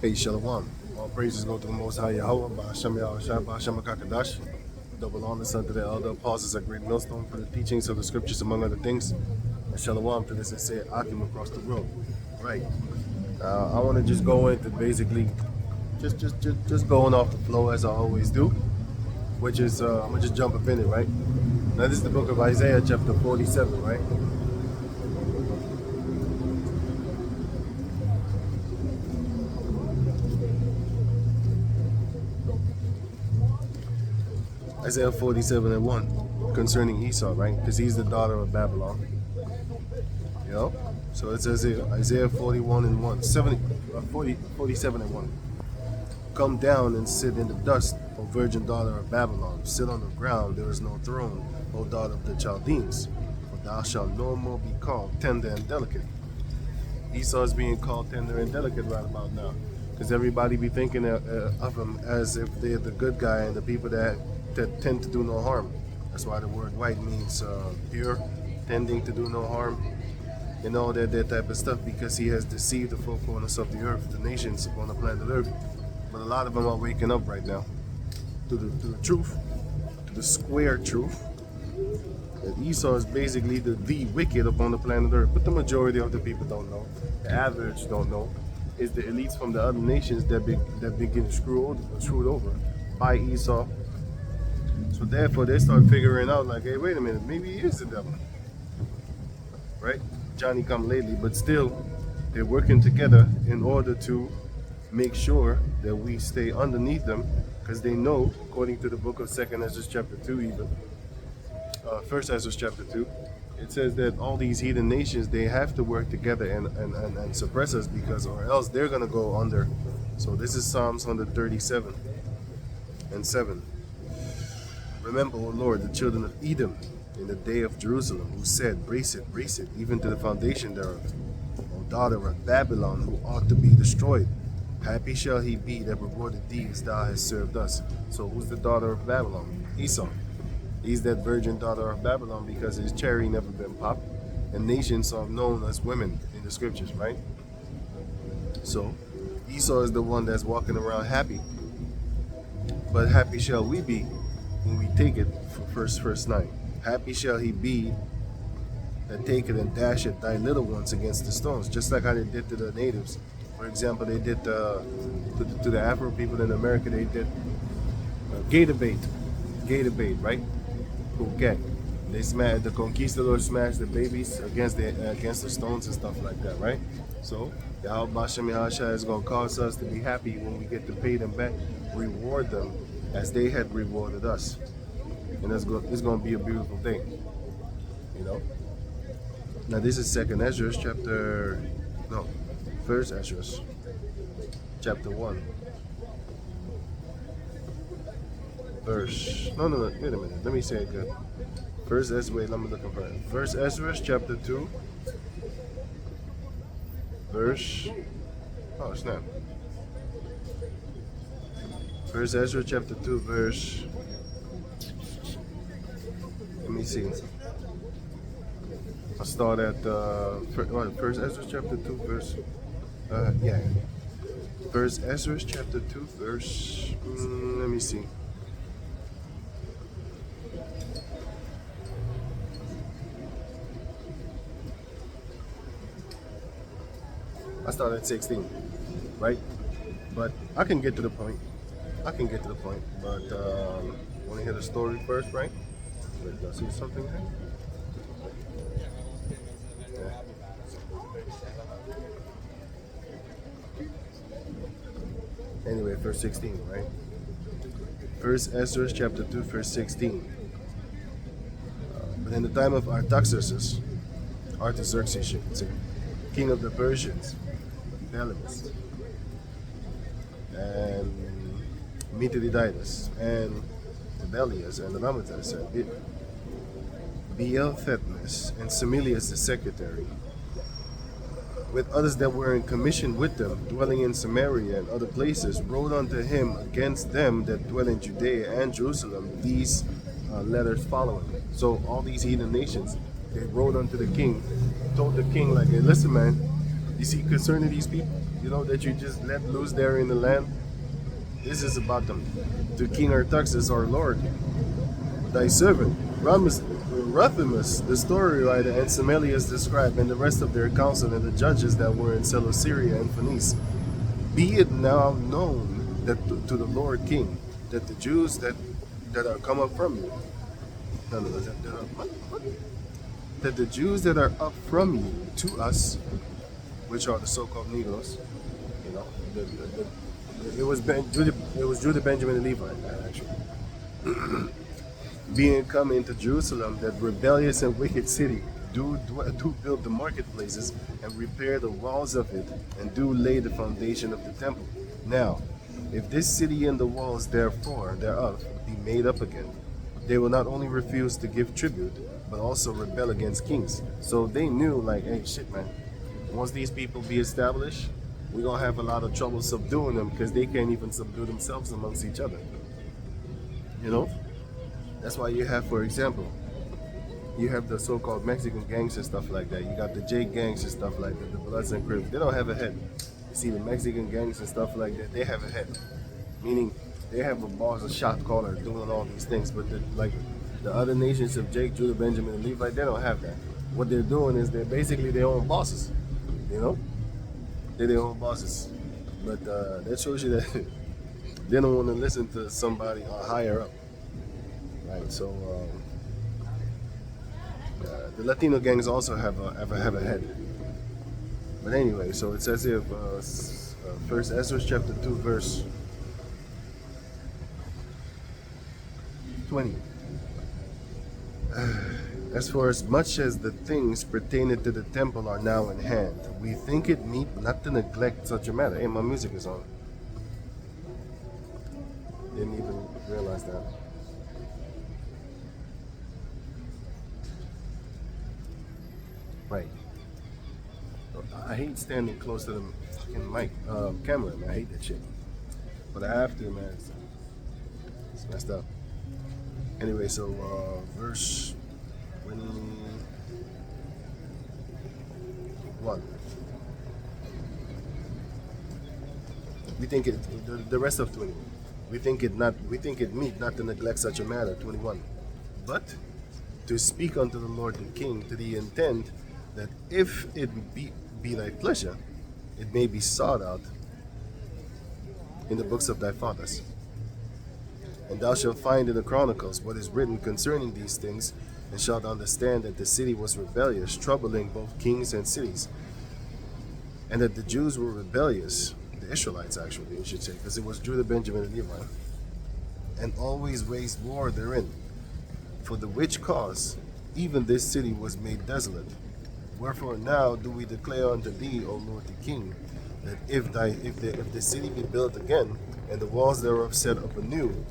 Hey, Shalom. All praises go to the Most High Yahweh, Ba'ashem Yahushua, Ba'ashem HaKadosh. Double honors unto the elder apostles at Great Millstone for the teachings of the scriptures, among other things. And Shalom to the sincere Akim across the world. Right. I want to just go into basically just going off the flow as I always do, which is, I'm going to just jump up in it, right? Now, this is the book of Isaiah, chapter 47, right? Isaiah 47 and 1 concerning Esau, right? Because he's the daughter of Babylon. You know? So it says here, Isaiah 41 and 1, 47 and 1. Come down and sit in the dust, O virgin daughter of Babylon. Sit on the ground, there is no throne, O daughter of the Chaldeans. For thou shalt no more be called tender and delicate. Esau is being called tender and delicate right about now. Because everybody be thinking of him as if they're the good guy and the people that tend to do no harm. That's why the word white means pure, tending to do no harm, and all that type of stuff, because he has deceived the four corners of the earth, the nations upon the planet Earth. But a lot of them are waking up right now to the truth, to the square truth, that Esau is basically the wicked upon the planet Earth. But the majority of the people don't know. The average don't know. It's the elites from the other nations that begin screwed over by Esau. So therefore they start figuring out like, hey, wait a minute, maybe he is the devil. Right? Johnny come lately, but still they're working together in order to make sure that we stay underneath them, because they know, according to the book of 2nd Ezra chapter 2 even, 1st Ezra chapter 2, it says that all these heathen nations, they have to work together and suppress us, because or else they're going to go under. So this is Psalms 137 and 7. Remember, O Lord, the children of Edom in the day of Jerusalem, who said, brace it, even to the foundation thereof. O daughter of Babylon, who ought to be destroyed. Happy shall he be that rewarded thee as thou hast served us. So who's the daughter of Babylon? Esau. He's that virgin daughter of Babylon because his cherry never been popped. And nations are known as women in the scriptures, right? So Esau is the one that's walking around happy. But happy shall we be when we take it for verse 9. Happy shall he be that take it and dash at thy little ones against the stones, just like how they did to the natives. For example, they did to the Afro people in America, they did gator bait, right? Phuket. They smashed the conquistadors, smashed the babies against the stones and stuff like that, right? So Yahweh Bashem Yahashua is going to cause us to be happy when we get to pay them back, reward them as they had rewarded us, and it's going to be a beautiful thing, you know. Now this is 2nd Ezra chapter, no, 1st Ezra chapter 1. Verse, no, wait a minute, let me say it good. First Ezra, wait, let me look for it. 1st Ezra chapter 2, verse, oh snap. 1st Ezra chapter 2, verse, let me see. I'll start at 1st Ezra chapter 2, verse, yeah. 1st Ezra chapter 2, verse, let me see. I started at 16, right? But I can get to the point. But want to hear the story first, right? Wait, did I see something here? Yeah. Anyway, verse 16, right? 1st Ezra chapter 2, verse 16. But in the time of Artaxerxes, king of the Persians, Belimus, and Mithridates, and Tabelius, and the Lamanites, and Beelthethnes, and Similius the secretary, with others that were in commission with them, dwelling in Samaria and other places, wrote unto him against them that dwell in Judea and Jerusalem these letters following. So all these heathen nations, they wrote unto the king, told the king like, hey, listen man, you see concerning these people, you know, that you just let loose there in the land. This is about them. To King Artaxerxes, our Lord, thy servant, Ruthimus, the story writer, and Semelius the scribe, and the rest of their council, and the judges that were in Seleucia and Phoenice. Be it now known that to the Lord King, that the Jews that are come up from you, no, no, what? That the Jews that are up from you to us, which are the so-called Negroes, you know, it was Judah, Benjamin, and Levi, actually, being come into Jerusalem, that rebellious and wicked city, do build the marketplaces and repair the walls of it, and do lay the foundation of the temple. Now, if this city and the walls therefore thereof be made up again, they will not only refuse to give tribute, but also rebel against kings. So they knew, like, hey, shit, man, once these people be established, we're gonna have a lot of trouble subduing them because they can't even subdue themselves amongst each other. You know? That's why you have, for example, you have the so-called Mexican gangs and stuff like that. You got the J gangs and stuff like that, the Bloods and Crips. They don't have a head. You see the Mexican gangs and stuff like that, they have a head. Meaning they have a boss, a shot caller doing all these things. But the other nations of Jake, Judah, Benjamin, and Levi, they don't have that. What they're doing is they're basically their own bosses. You know? They're their own bosses. But that shows you that they don't want to listen to somebody higher up. Right, so the Latino gangs also have a head. But anyway, so it says here, First Ezra chapter 2, verse 20. As for as much as the things pertaining to the temple are now in hand, we think it meet not to neglect such a matter. Hey, my music is on. Didn't even realize that. Right. I hate standing close to the fucking mic, camera, man. I hate that shit. But I have to, man. It's messed up. Anyway, so verse 21. We think it. The rest of 20. We think it meet not to neglect such a matter. 21. But to speak unto the Lord the King to the intent that if it be thy pleasure, it may be sought out in the books of thy fathers. And thou shalt find in the chronicles what is written concerning these things, and shalt understand that the city was rebellious, troubling both kings and cities, and that the Jews were rebellious, the Israelites actually, you should say, because it was Judah, Benjamin, and Levi, and always waged war therein. For the which cause even this city was made desolate. Wherefore now do we declare unto thee, O Lord the King, that if the city be built again, and the walls thereof set up anew,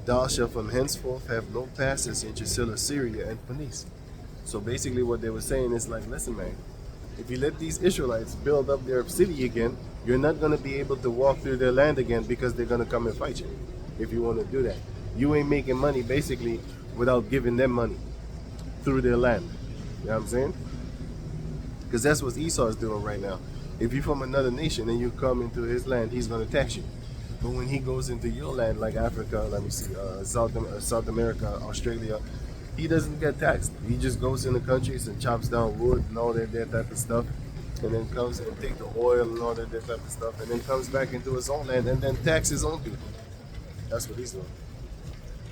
thou shalt from henceforth have no passage into Seleucia and Phoenice. So basically what they were saying is like, listen, man, if you let these Israelites build up their city again, you're not going to be able to walk through their land again, because they're going to come and fight you if you want to do that. You ain't making money basically without giving them money through their land. You know what I'm saying? Because that's what Esau is doing right now. If you're from another nation and you come into his land, he's going to tax you. But when he goes into your land, like Africa, let me see, South America, Australia, he doesn't get taxed. He just goes in the countries and chops down wood and all that type of stuff, and then comes and take the oil and all that type of stuff, and then comes back into his own land and then tax his own people. That's what he's doing.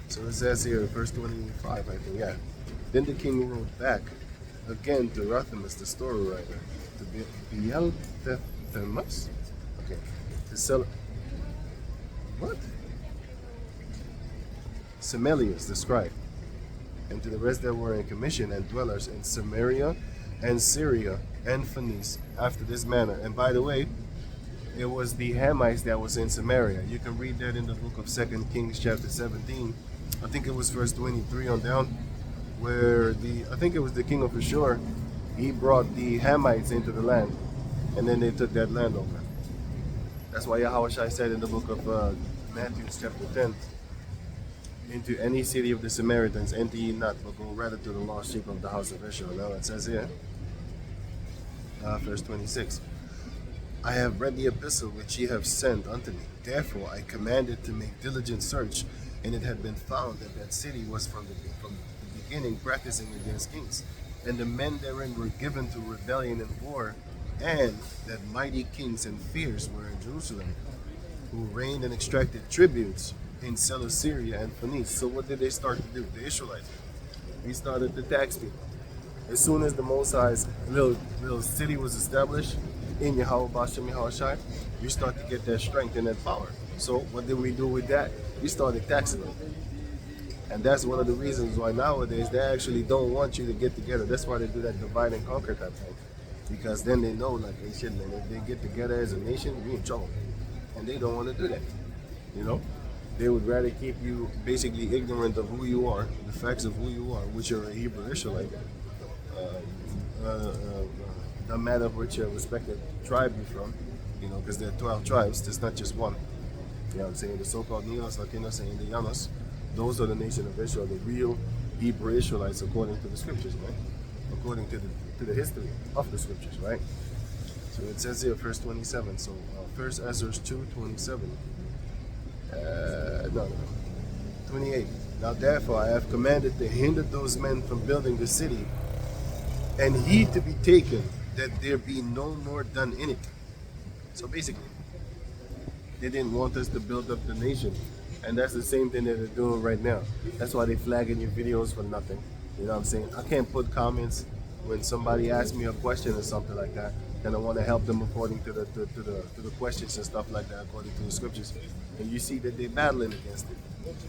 So it says here, verse 25, I think, yeah. Then the king wrote back again to Ruthimus, the story writer, to Beelzebubus, okay, to sell. What? Semelius, the scribe, and to the rest that were in commission and dwellers in Samaria and Syria and Phoenice after this manner. And by the way, it was the Hamites that was in Samaria. You can read that in the book of 2 Kings chapter 17. I think it was verse 23 on down, where I think it was the king of Ashur, he brought the Hamites into the land, and then they took that land over. That's why Yahushua said in the book of Matthew chapter 10, into any city of the Samaritans enter ye not, but go rather to the lost sheep of the house of Israel. Now it says here, verse 26. I have read the epistle which ye have sent unto me. Therefore I commanded to make diligent search, and it had been found that that city was from the beginning practicing against kings, and the men therein were given to rebellion and war, and that mighty kings and fierce were in Jerusalem, who reigned and extracted tributes in Celesyria and Phoenicia. So what did they start to do? The Israelites. They started to tax people. As soon as the Most High's little city was established in Yahweh Bashem Yahushai, you start to get that strength and that power. So what did we do with that? We started taxing them. And that's one of the reasons why nowadays they actually don't want you to get together. That's why they do that divide and conquer type thing. Because then they know, like, hey, shit, man, if they get together as a nation, we in trouble. And they don't want to do that. You know? They would rather keep you basically ignorant of who you are, the facts of who you are, which are a Hebrew Israelite. Doesn't matter which respected tribe you're from, you know, because there are 12 tribes, there's not just one. You know what I'm saying? The so-called Neos, Latinos, and Indianos, those are the nation of Israel, the real Hebrew Israelites according to the scriptures, right? According to the history of the scriptures, right? So it says here, verse 27. So First Ezra 2:27. No. 28. Now therefore I have commanded to hinder those men from building the city, and heed to be taken that there be no more done in it. So basically, they didn't want us to build up the nation. And that's the same thing that they're doing right now. That's why they flagging your videos for nothing. You know what I'm saying? I can't put comments when somebody asks me a question or something like that, and I want to help them according to the questions and stuff like that, according to the scriptures. And you see that they're battling against it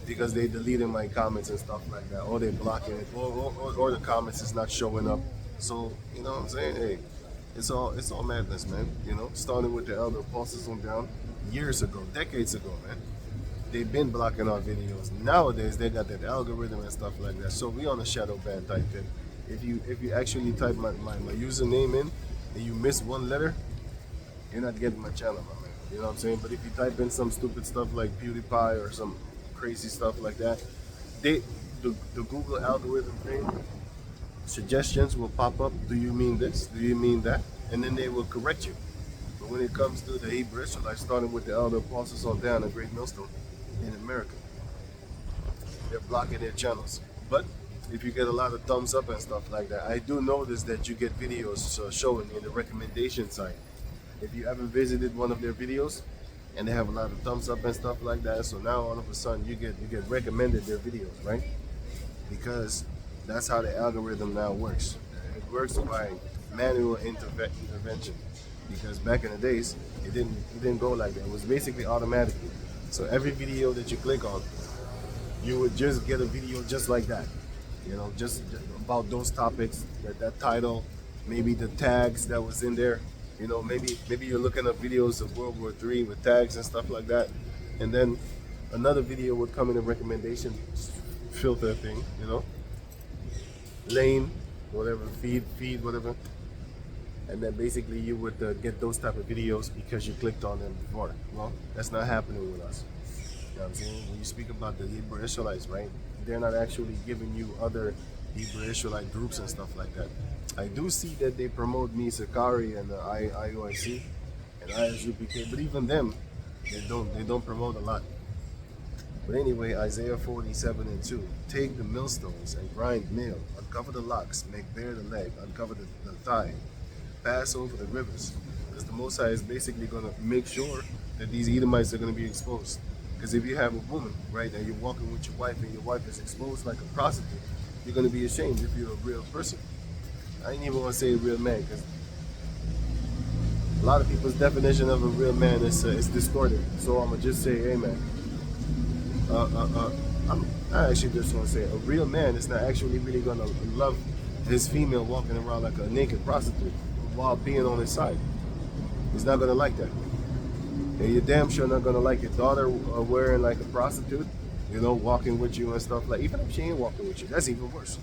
because they deleting my comments and stuff like that, or they're blocking it, or the comments is not showing up. So you know what I'm saying? Hey, it's all madness, man. You know, starting with the elder apostles on down years ago, decades ago, man. They've been blocking our videos. Nowadays they got that algorithm and stuff like that. So we on a shadow ban type thing. If you actually type my username in and you miss one letter, you're not getting my channel, my man. You know what I'm saying? But if you type in some stupid stuff like PewDiePie or some crazy stuff like that, the Google algorithm thing, suggestions will pop up. Do you mean this? Do you mean that? And then they will correct you. But when it comes to the Hebrew Israelites, starting with the elder apostles on down, a great millstone in America, they're blocking their channels. But if you get a lot of thumbs up and stuff like that, I do notice that you get videos showing in the recommendation site. If you ever visited one of their videos and they have a lot of thumbs up and stuff like that, so now all of a sudden you get recommended their videos, right? Because that's how the algorithm now works. It works by manual intervention. Because back in the days, it didn't go like that. It was basically automatically. So every video that you click on, you would just get a video just like that. You know, just about those topics, that title, maybe the tags that was in there. You know, maybe you're looking at videos of World War III with tags and stuff like that, and then another video would come in the recommendation filter thing. You know, lane, whatever, feed, whatever. And then basically you would get those type of videos because you clicked on them before. Well, that's not happening with us. You know what I'm saying? When you speak about the Hebrew Israelites, right? They're not actually giving you other Hebrew Israelite groups and stuff like that. I do see that they promote me, Sakari, and IOIC and ISUPK, but even them, they don't promote a lot. But anyway, Isaiah 47:2. Take the millstones and grind meal, uncover the locks, make bare the leg, uncover the thigh, pass over the rivers. Because the Most High is basically going to make sure that these Edomites are going to be exposed. Because if you have a woman, right, and you're walking with your wife and your wife is exposed like a prostitute, you're going to be ashamed if you're a real person. I ain't even want to say a real man, because a lot of people's definition of a real man is distorted. So I'm going to just say, hey man, I actually just want to say a real man is not actually really going to love his female walking around like a naked prostitute while being on his side. He's not going to like that. And you're damn sure not going to like your daughter wearing like a prostitute, you know, walking with you and stuff like. Even if she ain't walking with you, that's even worse.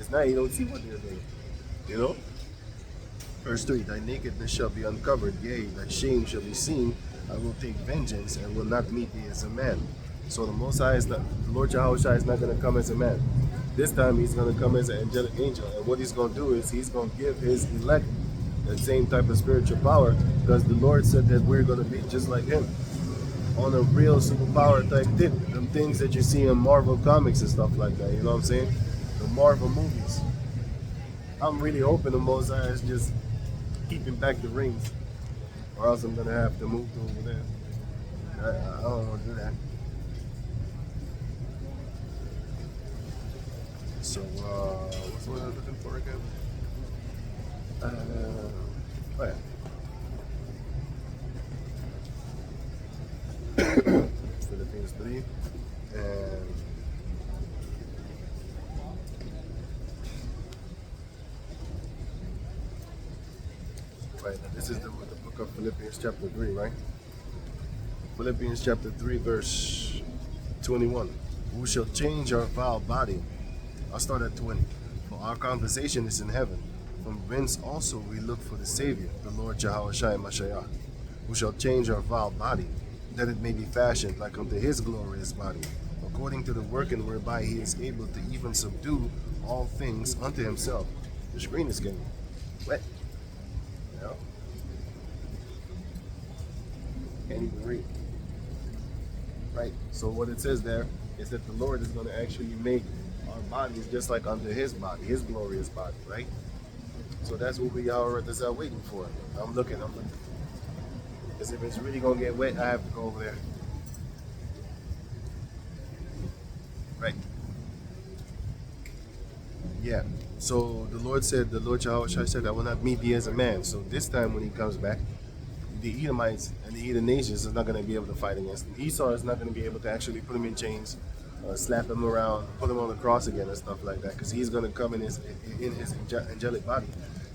It's not, you don't see what they're doing, you know. Verse 3, thy nakedness shall be uncovered, yea, thy shame shall be seen. I will take vengeance and will not meet thee as a man. So the Most High is not, the Lord Yahushua is not going to come as a man. This time he's going to come as an angelic angel. And what he's going to do is he's going to give his elect that same type of spiritual power, because the Lord said that we're going to be just like him on a real superpower type tip. Them things that you see in Marvel comics and stuff like that, you know what I'm saying? The Marvel movies. I'm really hoping the Mosiah is just keeping back the rings, or else I'm going to have to move to over there. I don't want to do that. So, what's what I was looking for again? Oh yeah. Philippines 3. And right, this is the book of Philippians chapter 3, right? Philippians chapter 3, verse 21. Who shall change our vile body? I'll start at 20. For our conversation is in heaven, from whence also we look for the Savior, the Lord Yahushua Mashiach, who shall change our vile body, that it may be fashioned like unto his glorious body, according to the working whereby he is able to even subdue all things unto himself. The screen is getting wet. You know? Can't even read. Right. So what it says there is that the Lord is going to actually make our bodies just like unto his body, his glorious body, right? So that's what we are waiting for. I'm looking. Because if it's really going to get wet, I have to go over there. Right. Yeah. So the Lord Yahushua said, I will not meet thee as a man. So this time when he comes back, the Edomites and the Edom nations is not going to be able to fight against him. Esau is not going to be able to actually put him in chains, slap him around, put him on the cross again and stuff like that, because he's going to come in his angelic body,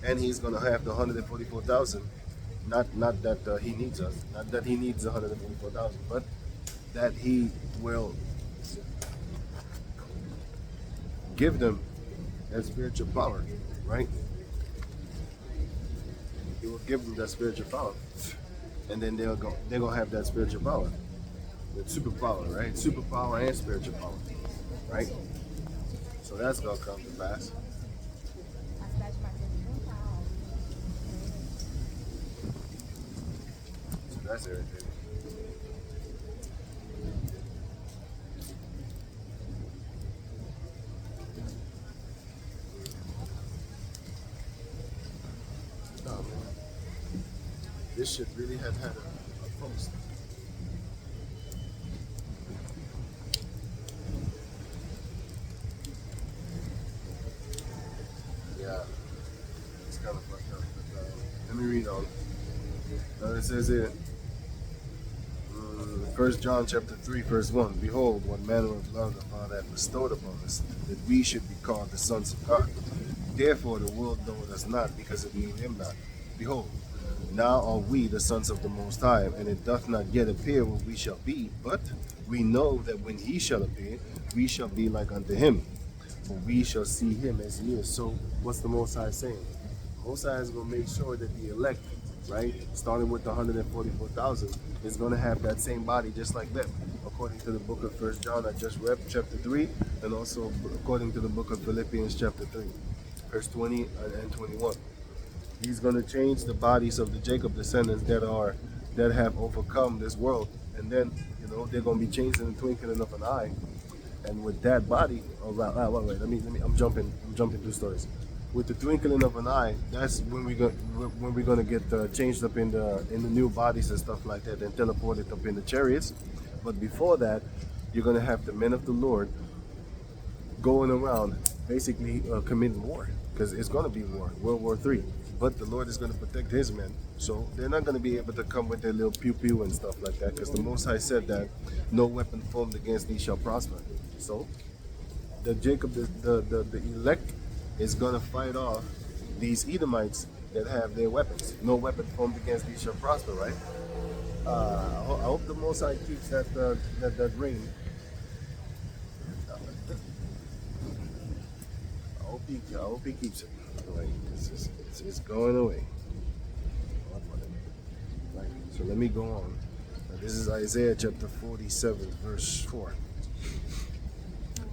and he's going to have the 144,000. Not that he needs us, not that he needs the 144,000, but that he will give them that spiritual power, right? He will give them that spiritual power, and then they're gonna have that spiritual power, with superpower, right? Superpower and spiritual power, right? So that's gonna come to pass. So that's everything. Oh man, this should really have had a post. Yeah, it's kind of fucked up. But, let me read on. It says here, 1 John chapter 3, verse 1. Behold, what manner of love the Father hath bestowed upon us, that we should be called the sons of God. Therefore the world knoweth us not, because it knew him not. Behold, now are we the sons of the Most High, and it doth not yet appear what we shall be, but we know that when he shall appear, we shall be like unto him, for we shall see him as he is. So what's the Most High saying? The Most High is going to make sure that the elect, right, starting with the 144,000, is going to have that same body just like them, according to the book of 1 John I just read, chapter 3, and also according to the book of Philippians chapter 3, verse 20 and 21. He's going to change the bodies of the Jacob descendants that have overcome this world, and then they're going to be changed in the twinkling of an eye. And with that body, wait, I'm jumping 2 stories. With the twinkling of an eye, that's when we're gonna get changed up in the new bodies and stuff like that, and teleported up in the chariots. But before that, you're gonna have the men of the Lord going around, basically committing war, because it's gonna be war, World War III. But the Lord is gonna protect His men, so they're not gonna be able to come with their little pew pew and stuff like that, because the Most High said that no weapon formed against thee shall prosper. So the Jacob, the elect, is gonna fight off these Edomites that have their weapons. No weapon formed against these shall prosper, right? I hope the Most High keeps that rain. I hope he keeps it. Like, it's going away. Right. So let me go on. This is Isaiah chapter 47, verse 4.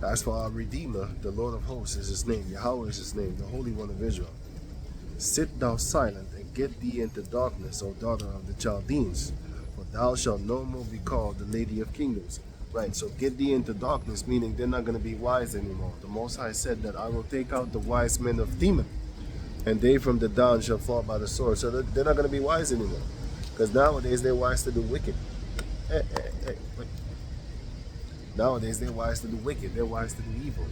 As for our Redeemer, the Lord of hosts is his name, Yahweh is his name, the Holy One of Israel. Sit thou silent and get thee into darkness, O daughter of the Chaldeans, for thou shalt no more be called the Lady of Kingdoms. Right, so get thee into darkness, meaning they're not going to be wise anymore. The Most High said that I will take out the wise men of Teman, and they from the dawn shall fall by the sword. So they're not going to be wise anymore. Because nowadays they're wise to do wicked. Wait. Nowadays they're wise to do wicked. They're wise to do evil.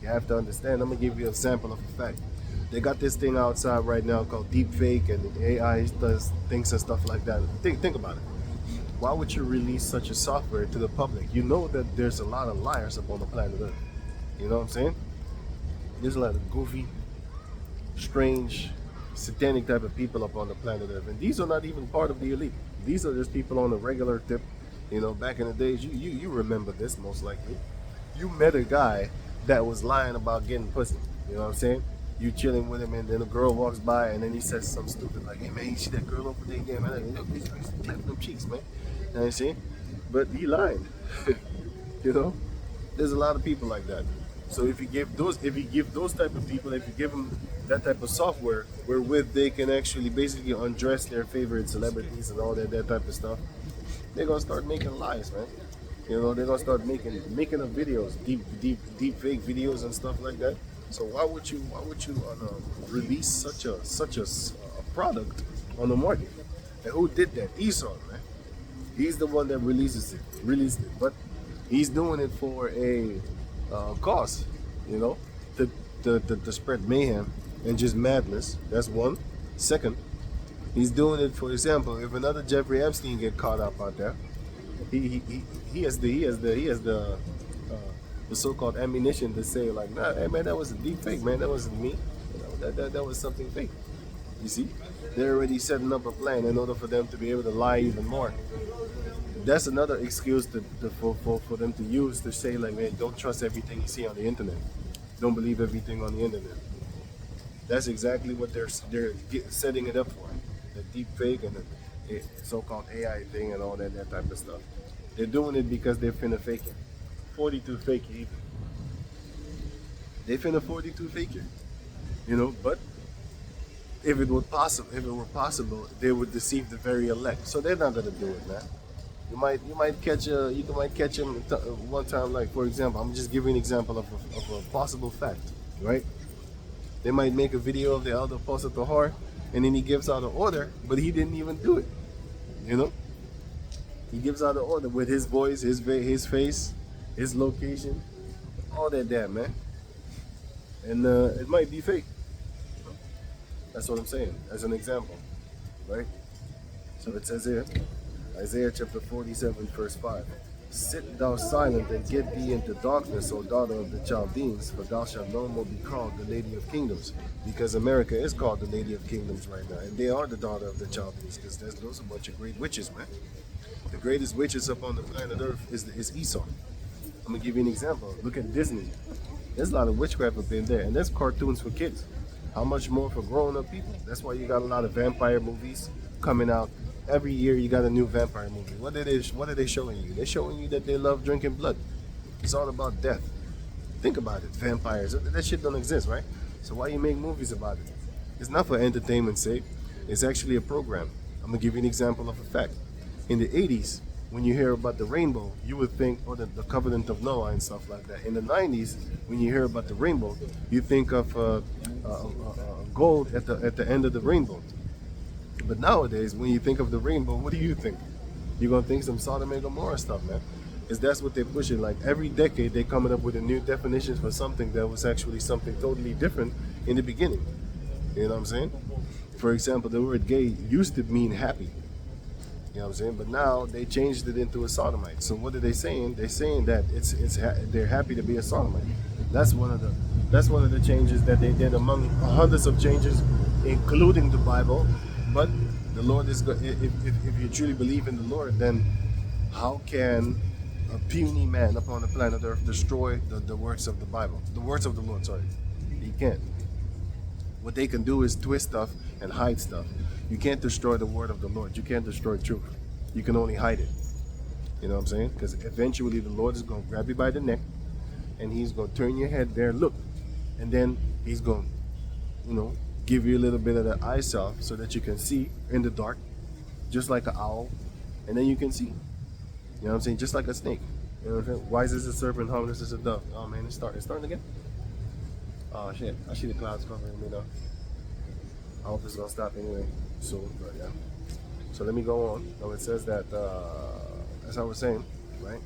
You have to understand. I'm going to give you a sample of a fact. They got this thing outside right now called deep fake, and AI does things and stuff like that. Think about it. Why would you release such a software to the public? You know that there's a lot of liars up on the planet Earth. You know what I'm saying? There's a lot of goofy, strange, satanic type of people up on the planet Earth. And these are not even part of the elite. These are just people on a regular tip. You know, back in the days, you remember this most likely. You met a guy that was lying about getting pussy. You know what I'm saying? You chilling with him, and then a girl walks by, and then he says something stupid like, "Hey man, you see that girl over there? Yeah, man, like, clap them cheeks, man." You know what I'm saying? But he lied. You know, there's a lot of people like that. So if you give those type of people, if you give them that type of software wherewith they can actually basically undress their favorite celebrities and all that type of stuff, they're gonna start making lies, man. You know, they're gonna start making up videos, deep fake videos and stuff like that. So why would you release such a product on the market? And who did that? Esau, man. He's the one that released it, but he's doing it for a cause, you know, to spread mayhem and just madness. That's one. Second, he's doing it, for example, if another Jeffrey Epstein get caught up out there, he has the so-called ammunition to say like, nah, hey man, that was a deep fake, man, that wasn't me. You know, that was something fake. You see, they're already setting up a plan in order for them to be able to lie even more. That's another excuse for them to use to say like, man, don't trust everything you see on the internet. Don't believe everything on the internet. That's exactly what they're setting it up for. The deep fake and the so-called AI thing and all that type of stuff. They're doing it because they're finna fake it. 42 fake it even. They finna 42 fake it. You know, but if it were possible, they would deceive the very elect. So they're not gonna do it, man. You might catch him one time, like for example, I'm just giving an example of a possible fact, right? They might make a video of the elder apostle Tahar, and then he gives out an order, but he didn't even do it. You know, he gives out an order with his voice, his face, his location, all that man, and it might be fake. That's what I'm saying, as an example, right? So it says here, Isaiah chapter 47, verse 5. Sit thou silent and get thee into darkness, O daughter of the Chaldeans, for thou shalt no more be called the Lady of Kingdoms. Because America is called the Lady of Kingdoms right now, and they are the daughter of the Chaldeans, because those are a bunch of great witches, man. The greatest witches up on the planet Earth is Esau. I'm going to give you an example. Look at Disney. There's a lot of witchcraft up in there, and there's cartoons for kids. How much more for grown-up people? That's why you got a lot of vampire movies coming out. Every year you got a new vampire movie. What are they showing you? They're showing you that they love drinking blood. It's all about death. Think about it, vampires. That shit don't exist, right? So why you make movies about it? It's not for entertainment's sake. It's actually a program. I'm gonna give you an example of a fact. In the 80s, when you hear about the rainbow, you would think, oh, the covenant of Noah and stuff like that. In the 90s, when you hear about the rainbow, you think of gold at the end of the rainbow. But nowadays, when you think of the rainbow, what do you think? You're gonna think some Sodom and Gomorrah stuff, man. Because that's what they're pushing. Like every decade, they're coming up with a new definition for something that was actually something totally different in the beginning. You know what I'm saying? For example, the word gay used to mean happy. You know what I'm saying? But now they changed it into a sodomite. So what are they saying? They're saying that they're happy to be a sodomite. That's one of the changes that they did among hundreds of changes, including the Bible. But the Lord is good. If you truly believe in the Lord, then how can a puny man upon the planet Earth destroy the works of the Bible, the words of the Lord? Sorry, he can't. What they can do is twist stuff and hide stuff. You can't destroy the word of the Lord. You can't destroy truth. You can only hide it. You know what I'm saying? Because eventually the Lord is going to grab you by the neck, and he's going to turn your head there, look, and then he's going to, give you a little bit of the eye salve so that you can see in the dark, just like an owl, and then you can see. You know what I'm saying? Just like a snake. You know what I'm saying? Wise as a serpent, harmless as a dove. Oh man, it's starting again. Oh shit, I see the clouds covering me now. I hope it's gonna stop anyway soon, but yeah. So let me go on. Now it says that, as I was saying, right?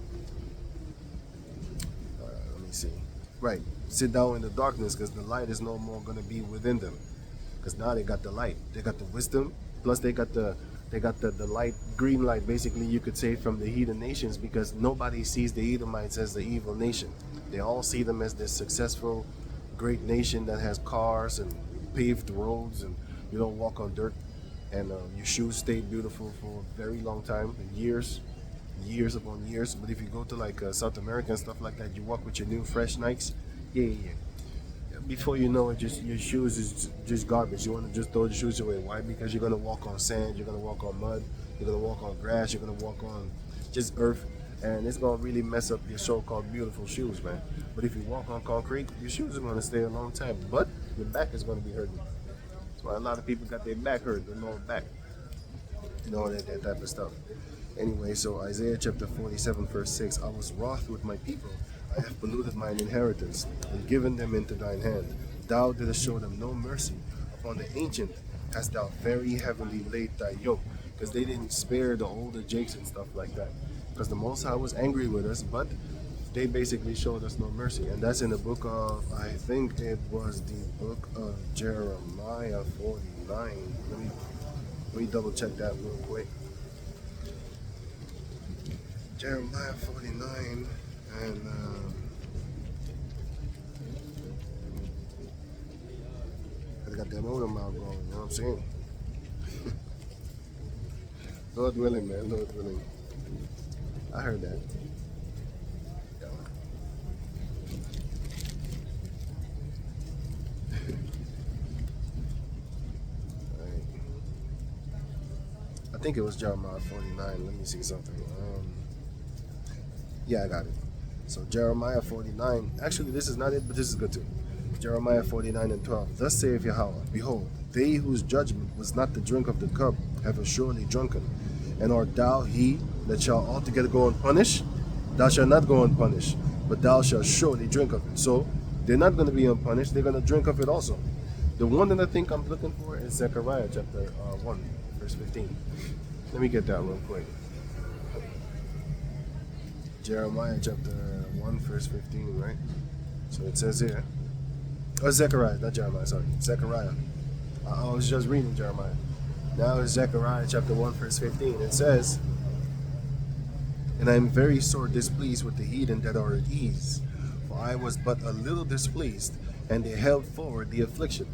Let me see. Right, sit down in the darkness because the light is no more gonna be within them. Because now they got the light, they got the wisdom, plus they got the light, green light, basically you could say, from the heathen nations, because nobody sees the Edomites as the evil nation. They all see them as this successful, great nation that has cars and paved roads, and you don't walk on dirt, and your shoes stay beautiful for a very long time, years upon years. But if you go to like South America and stuff like that, you walk with your new fresh Nikes, yeah. Before you know it, just your shoes is just garbage. You want to just throw the shoes away. Why? Because you're gonna walk on sand, you're gonna walk on mud, you're gonna walk on grass, you're gonna walk on just earth, and it's gonna really mess up your so-called beautiful shoes, man. But if you walk on concrete, your shoes are gonna stay a long time, but your back is gonna be hurting. That's why a lot of people got their back hurt, their lower back, you know, that type of stuff. Anyway, so Isaiah chapter 47 verse 6, I was wroth with my people, I have polluted mine inheritance, and given them into thine hand. Thou didst show them no mercy. Upon the ancient hast thou very heavily laid thy yoke. Because they didn't spare the older jakes and stuff like that. Because the Most High was angry with us, but they basically showed us no mercy. And that's in the book of, I think it was the book of Jeremiah 49. Let me double check that real quick. Jeremiah 49, and I got that motor mouth going, you know what I'm saying? Lord willing, man, Lord willing. I heard that. Yeah. Right. I think it was Jeremiah 49. Let me see something. Yeah, I got it. So Jeremiah 49. Actually, this is not it, but this is good too. Jeremiah 49 and 12. Thus saith Yahweh, behold, they whose judgment was not to drink of the cup have assuredly drunken. And art thou he that shall altogether go unpunished? Thou shalt not go unpunished, but thou shalt surely drink of it. So they're not going to be unpunished, they're going to drink of it also. The one that I think I'm looking for is Zechariah chapter 1, verse 15. Let me get that real quick. Jeremiah chapter 1 verse 15, right? So it says here, Zechariah, not Jeremiah, sorry, Zechariah. I was just reading Jeremiah. Now it's Zechariah chapter 1 verse 15. It says, and I am very sore displeased with the heathen that are at ease, for I was but a little displeased, and they held forward the affliction.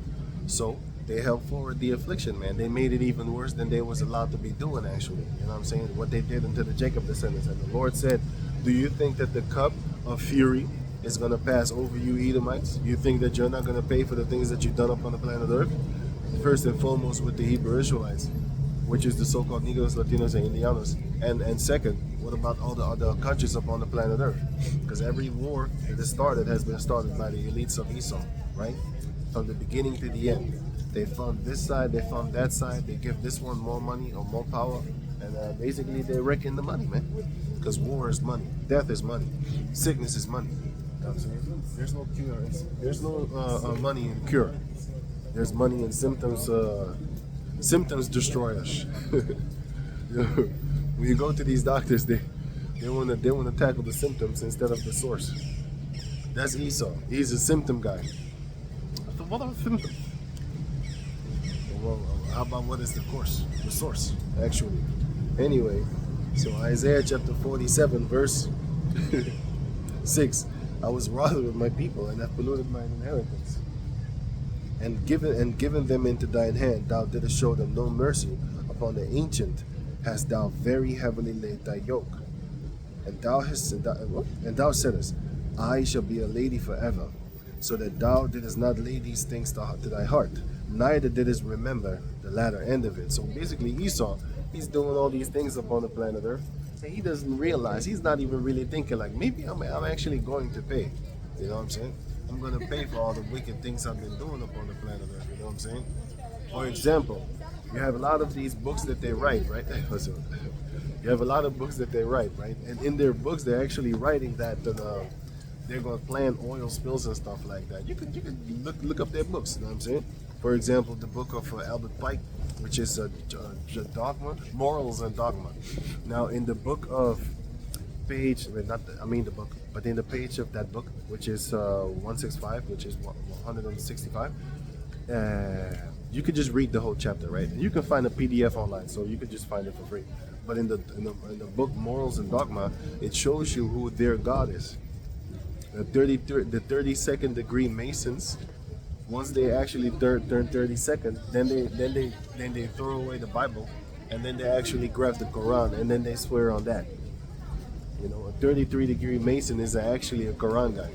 So they held forward the affliction, man. They made it even worse than they was allowed to be doing, actually. You know what I'm saying? What they did unto the Jacob descendants. And the Lord said, do you think that the cup of fury is going to pass over you, Edomites? You think that you're not going to pay for the things that you've done up on the planet Earth? First and foremost with the Hebrew Israelites, which is the so-called Negros, Latinos, and Indianos. And second, what about all the other countries up on the planet Earth? Because every war that is started has been started by the elites of Esau, right? From the beginning to the end. They fund this side, they fund that side, they give this one more money or more power, and basically they're wrecking the money, man. Because war is money, death is money, sickness is money. You know what I'm saying? There's no cure, there's no money in cure. There's money in symptoms. Symptoms destroy us. You know, when you go to these doctors, they want to tackle the symptoms instead of the source. That's Esau. He's a symptom guy. So what are symptoms? Well, how about what is the source, actually? Anyway, so Isaiah chapter 47, verse 6. I was wroth with my people, and have polluted mine inheritance. And given them into thine hand, thou didst show them no mercy. Upon the ancient hast thou very heavily laid thy yoke. And thou saidst, I shall be a lady forever, so that thou didst not lay these things to thy heart, neither didst remember the latter end of it. So basically Esau, he's doing all these things upon the planet Earth, and he doesn't realize, he's not even really thinking like, maybe I'm actually going to pay. You know what I'm saying? I'm gonna pay for all the wicked things I've been doing upon the planet Earth. You know what I'm saying? For example, you have a lot of these books that they write, right? You have a lot of books that they write, right? And in their books, they're actually writing that they're going to plan oil spills and stuff like that. You could look up their books. You know what I'm saying? For example, the book of Albert Pike, which is dogma, morals and dogma. Now, in the book of page, well, not the, I mean the book, but in the page of that book, which is 165, which is 165. You could just read the whole chapter, right? And you can find a PDF online, so you could just find it for free. But in the book Morals and Dogma, it shows you who their God is. The 32nd degree Masons, once they actually turn 32nd, then they throw away the Bible, and then they actually grab the Quran, and then they swear on that. You know, a 33-degree Mason is actually a Quran guy,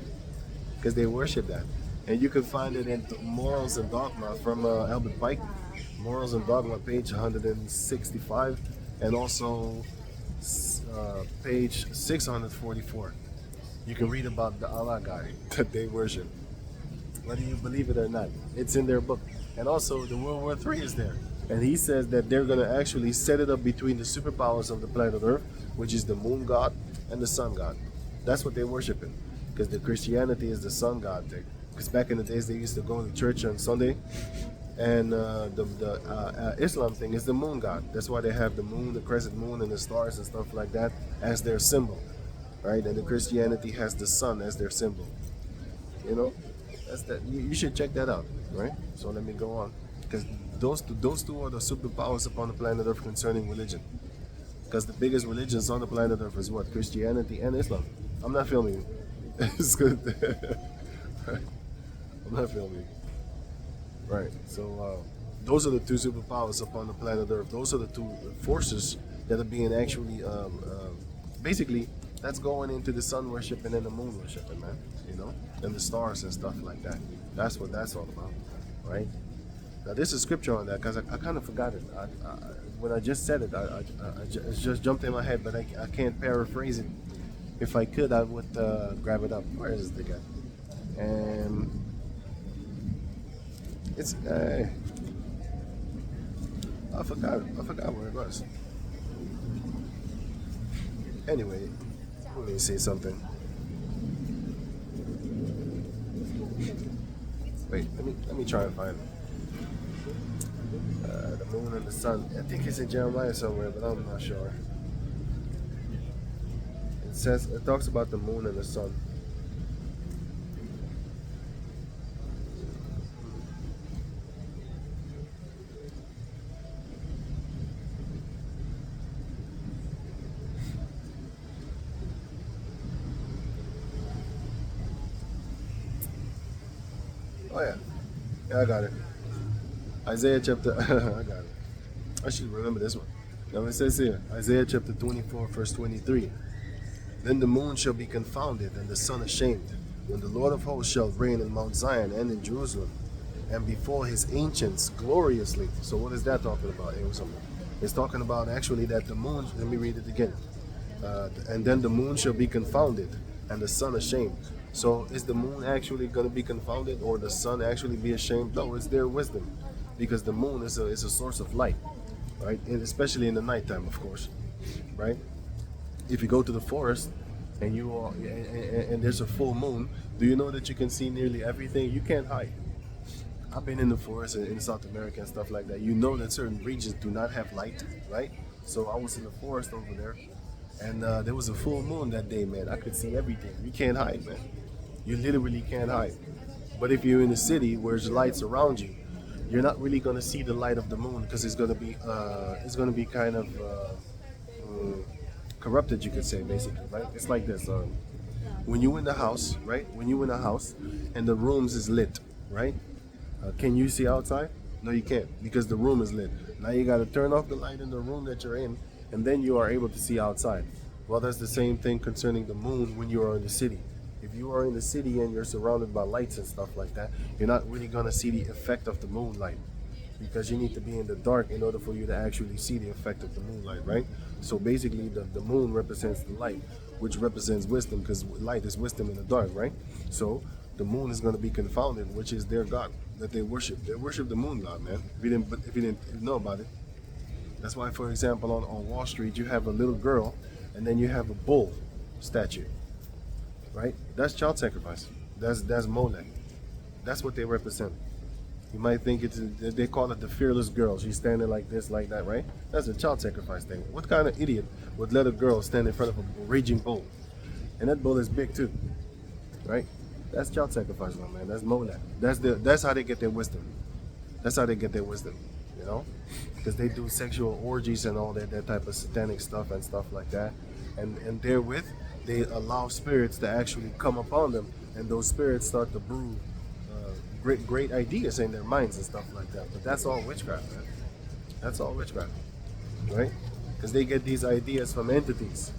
because they worship that. And you can find it in Morals and Dogma from Albert Pike, Morals and Dogma, page 165, and also page 644. You can read about the Allah guy that they worship. Whether you believe it or not, it's in their book. And also, the World War III is there. And he says that they're going to actually set it up between the superpowers of the planet Earth, which is the moon god and the sun god. That's what they worship in. Because the Christianity is the sun god thing. Because back in the days, they used to go to church on Sunday. And the Islam thing is the moon god. That's why they have the moon, the crescent moon, and the stars and stuff like that as their symbol. Right? And the Christianity has the sun as their symbol. You know? That's that. You should check that out. Right? So let me go on. Because those two are the superpowers upon the planet Earth concerning religion. Because the biggest religions on the planet Earth is what? Christianity and Islam. I'm not filming you. It's good. I'm not filming. Right. So those are the two superpowers upon the planet Earth. Those are the two forces that are being actually, basically, that's going into the sun worship and then the moon worship, man. You know, and the stars and stuff like that. That's what that's all about, right? Now, there's a scripture on that because I kind of forgot it. When I just said it, it just jumped in my head, but I can't paraphrase it. If I could, I would grab it up. Where is the guy? And it's I forgot where it was. Anyway, let me say something. Wait, let me try and find it. The moon and the sun. I think it's in Jeremiah somewhere, but I'm not sure. It talks about the moon and the sun. Oh yeah, I got it. Isaiah chapter, I got it. I should remember this one. Now it says here, Isaiah chapter 24, verse 23. Then the moon shall be confounded and the sun ashamed, when the Lord of hosts shall reign in Mount Zion and in Jerusalem, and before his ancients gloriously. So what is that talking about? It's talking about actually that the moon, let me read it again. And then the moon shall be confounded and the sun ashamed. So is the moon actually going to be confounded or the sun actually be ashamed? No, it's their wisdom, because the moon is a source of light, right? And especially in the nighttime, of course, right? If you go to the forest and and there's a full moon, do you know that you can see nearly everything? You can't hide. I've been in the forest in South America and stuff like that. You know that certain regions do not have light, right? So I was in the forest over there, and there was a full moon that day, man. I could see everything. You can't hide, man. You literally can't hide. But if you're in a city where there's lights around you, you're not really gonna see the light of the moon, because it's gonna be kind of corrupted, you could say, basically, right? It's like this. When you in the house, right? When you in a house and the rooms is lit, right? Can you see outside? No, you can't, because the room is lit. Now you got to turn off the light in the room that you're in, and then you are able to see outside. Well, that's the same thing concerning the moon when you are in the city. If you are in the city and you're surrounded by lights and stuff like that, you're not really going to see the effect of the moonlight, because you need to be in the dark in order for you to actually see the effect of the moonlight, right? So basically the moon represents the light, which represents wisdom, because light is wisdom in the dark, right? So the moon is going to be confounded, which is their god that they worship. They worship the moon god, man. If you didn't know about it, that's why, for example, on Wall Street, you have a little girl, and then you have a bull statue, right? That's child sacrifice. That's Molech. That's what they represent. You might think they call it the fearless girl. She's standing like this, like that, right? That's a child sacrifice thing. What kind of idiot would let a girl stand in front of a raging bull? And that bull is big too, right? That's child sacrifice, man. That's Molech. That's how they get their wisdom. That's how they get their wisdom, you know? Because they do sexual orgies and all that type of satanic stuff and stuff like that. And therewith, they allow spirits to actually come upon them, and those spirits start to brew great ideas in their minds and stuff like that. But that's all witchcraft, man. That's all witchcraft, right? Because they get these ideas from entities.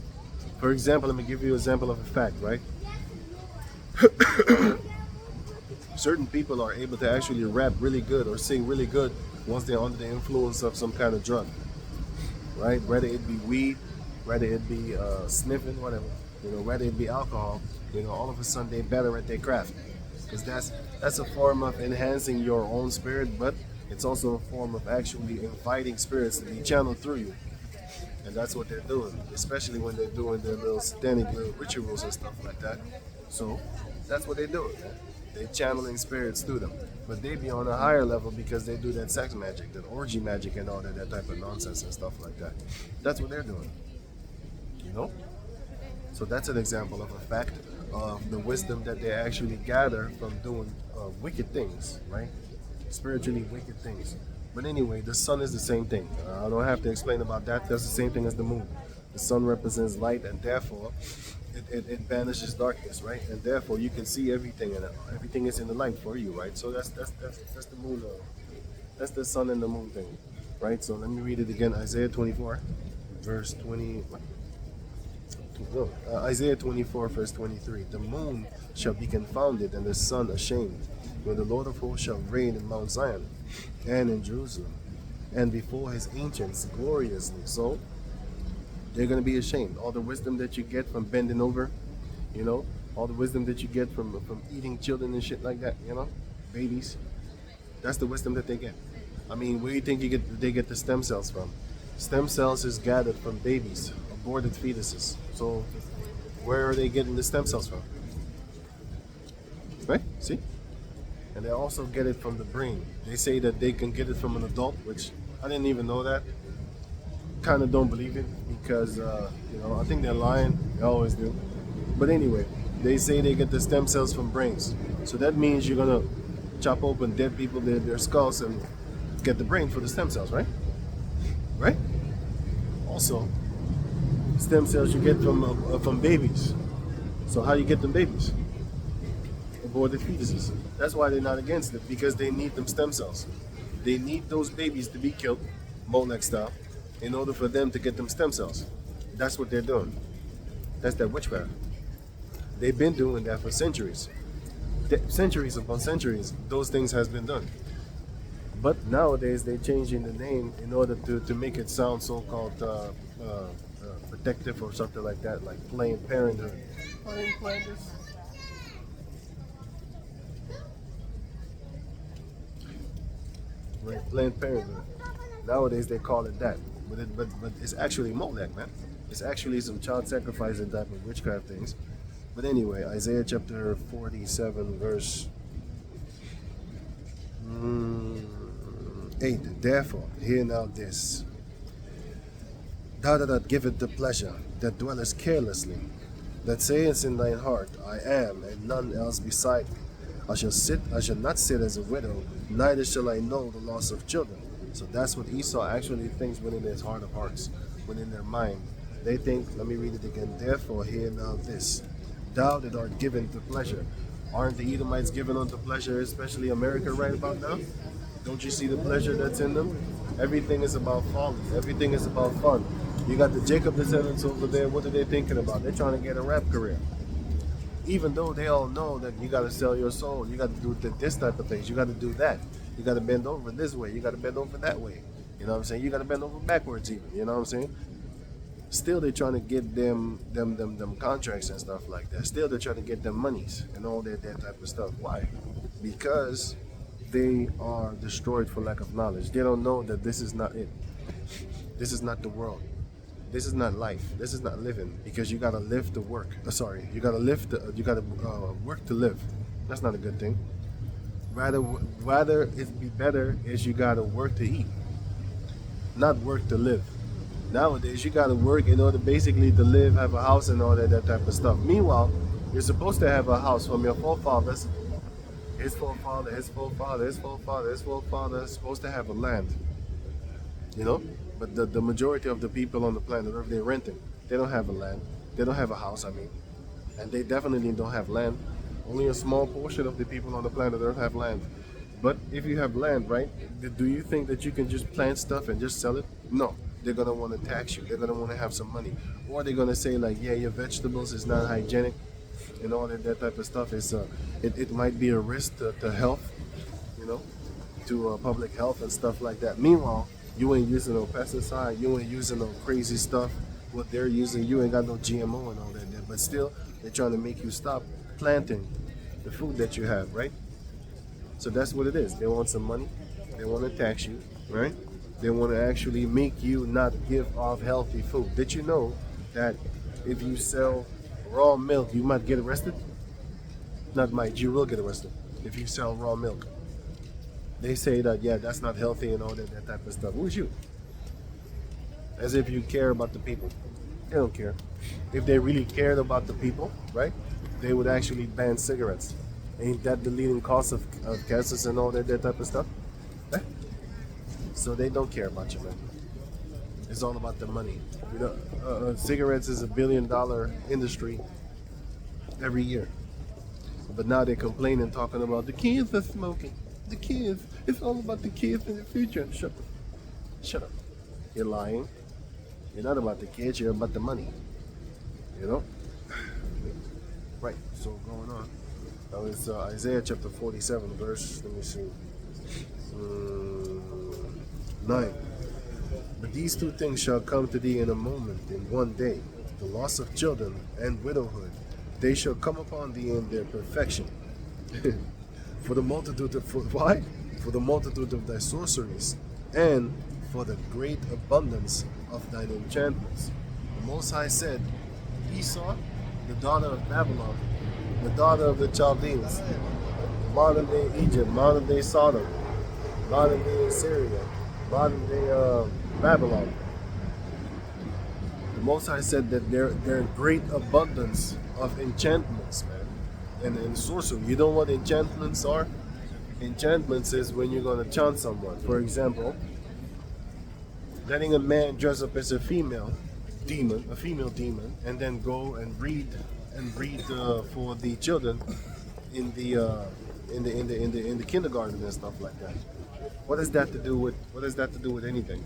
For example, let me give you an example of a fact, right? Certain people are able to actually rap really good or sing really good once they're under the influence of some kind of drug, right? Whether it be weed, whether it be sniffing, whatever, whether it be alcohol, all of a sudden they're better at their craft. Because that's a form of enhancing your own spirit, but it's also a form of actually inviting spirits to be channeled through you. And that's what they're doing, especially when they're doing their little satanic little rituals and stuff like that. So that's what they're doing. They're channeling spirits through them. But they be on a higher level because they do that sex magic, that orgy magic and all that type of nonsense and stuff like that. That's what they're doing. So that's an example of a fact of the wisdom that they actually gather from doing wicked things, right? Spiritually wicked things. But anyway, the sun is the same thing. I don't have to explain about that. That's the same thing as the moon. The sun represents light, and therefore it banishes darkness, right? And therefore you can see everything, and everything is in the light for you, right? So that's the moon. That's the sun and the moon thing, right? So let me read it again. Isaiah 24, verse 20. Isaiah 24, verse 23. The moon shall be confounded, and the sun ashamed, when the Lord of hosts shall reign in Mount Zion and in Jerusalem, and before his ancients gloriously. So they're going to be ashamed. All the wisdom that you get from bending over, all the wisdom that you get from eating children and shit like that, babies, that's the wisdom that they get. I mean, where do you think they get the stem cells from? Stem cells is gathered from babies, aborted fetuses. So where are they getting the stem cells from? Right? See? And they also get it from the brain. They say that they can get it from an adult, which I didn't even know that. Kind of don't believe it because, I think they're lying. They always do. But anyway, they say they get the stem cells from brains. So that means you're going to chop open dead people, their skulls, and get the brain for the stem cells, right? Right? Also, stem cells you get from babies. So how do you get them babies? Aborted fetuses. That's why they're not against it, because they need them stem cells. They need those babies to be killed, Molech style, in order for them to get them stem cells. That's what they're doing. That's that witchcraft. They've been doing that for centuries. Centuries upon centuries, those things has been done. But nowadays they're changing the name in order to make it sound so-called protective or something like that, like Planned Parenthood. I didn't plan this. Right, Planned Parenthood. Nowadays they call it that, but it's actually Molech, man. It's actually some child sacrifice and type of witchcraft things. But anyway, Isaiah chapter 47, verse 8. Therefore, hear now this. Thou that giveth the pleasure, that dwellest carelessly, that sayest in thine heart, I am, and none else beside me. I shall not sit as a widow, neither shall I know the loss of children. So that's what Esau actually thinks within his heart of hearts, within their mind. They think, let me read it again. Therefore, hear now this. Thou that art given to pleasure. Aren't the Edomites given unto pleasure, especially America right about now? Don't you see the pleasure that's in them? Everything is about folly. Everything is about fun. You got the Jacob descendants over there. What are they thinking about? They're trying to get a rap career. Even though they all know that you got to sell your soul. You got to do this type of things. You got to do that. You got to bend over this way. You got to bend over that way. You know what I'm saying? You got to bend over backwards even. You know what I'm saying? Still, they're trying to get them contracts and stuff like that. Still, they're trying to get them monies and all that type of stuff. Why? Because they are destroyed for lack of knowledge. They don't know that this is not it. This is not the world. This is not life. This is not living. Because you gotta live to work. You gotta live. You gotta work to live. That's not a good thing. Rather, it'd be better is you gotta work to eat, not work to live. Nowadays, you gotta work in order basically to live, have a house, and all that type of stuff. Meanwhile, you're supposed to have a house from your forefathers. His forefather, his forefather, his forefather, his forefather is supposed to have a land. You know, but the majority of the people on the planet Earth, they're renting. They don't have a land. They don't have a house. I mean, and they definitely don't have land. Only a small portion of the people on the planet Earth have land. But if you have land, right, do you think that you can just plant stuff and just sell it? No. They're going to want to tax you. They're going to want to have some money. Or they're going to say, like, yeah, your vegetables is not hygienic and all that type of stuff. It might be a risk to health, you know, to public health and stuff like that. Meanwhile, you ain't using no pesticide. You ain't using no crazy stuff. What they're using, you ain't got no GMO and all that. But still, they're trying to make you stop planting the food that you have, right? So that's what it is. They want some money. They want to tax you, right? They want to actually make you not give off healthy food. Did you know that if you sell raw milk, you might get arrested? Not might, you will get arrested if you sell raw milk. They say that, yeah, that's not healthy and all that type of stuff. Who's you? As if you care about the people. They don't care. If they really cared about the people, right, they would actually ban cigarettes. Ain't that the leading cause of cancers and all that type of stuff? Eh? So they don't care about you, man. It's all about the money. You know, cigarettes is $1 billion industry every year. But now they're complaining, talking about the kids are smoking. The kids. It's all about the kids in the future. Shut up. You're lying. You're not about the kids. You're about the money. You know? Right. So going on. That was Isaiah chapter 47, verse, let me see, 9. But these two things shall come to thee in a moment, in one day, the loss of children and widowhood. They shall come upon thee in their perfection. For the multitude of, why? For the multitude of thy sorceries, and for the great abundance of thine enchantments. The Most High said, Esau, the daughter of Babylon, the daughter of the Chaldeans, modern day Egypt, modern day Sodom, modern day Assyria, modern day Babylon. The Most High said that there are great abundance of enchantments, man, and sorcery. You know what enchantments are? Enchantments is when you're going to chant someone. For example, letting a man dress up as a female demon, and then go and read for the children in the kindergarten and stuff like that. What has that to do with anything?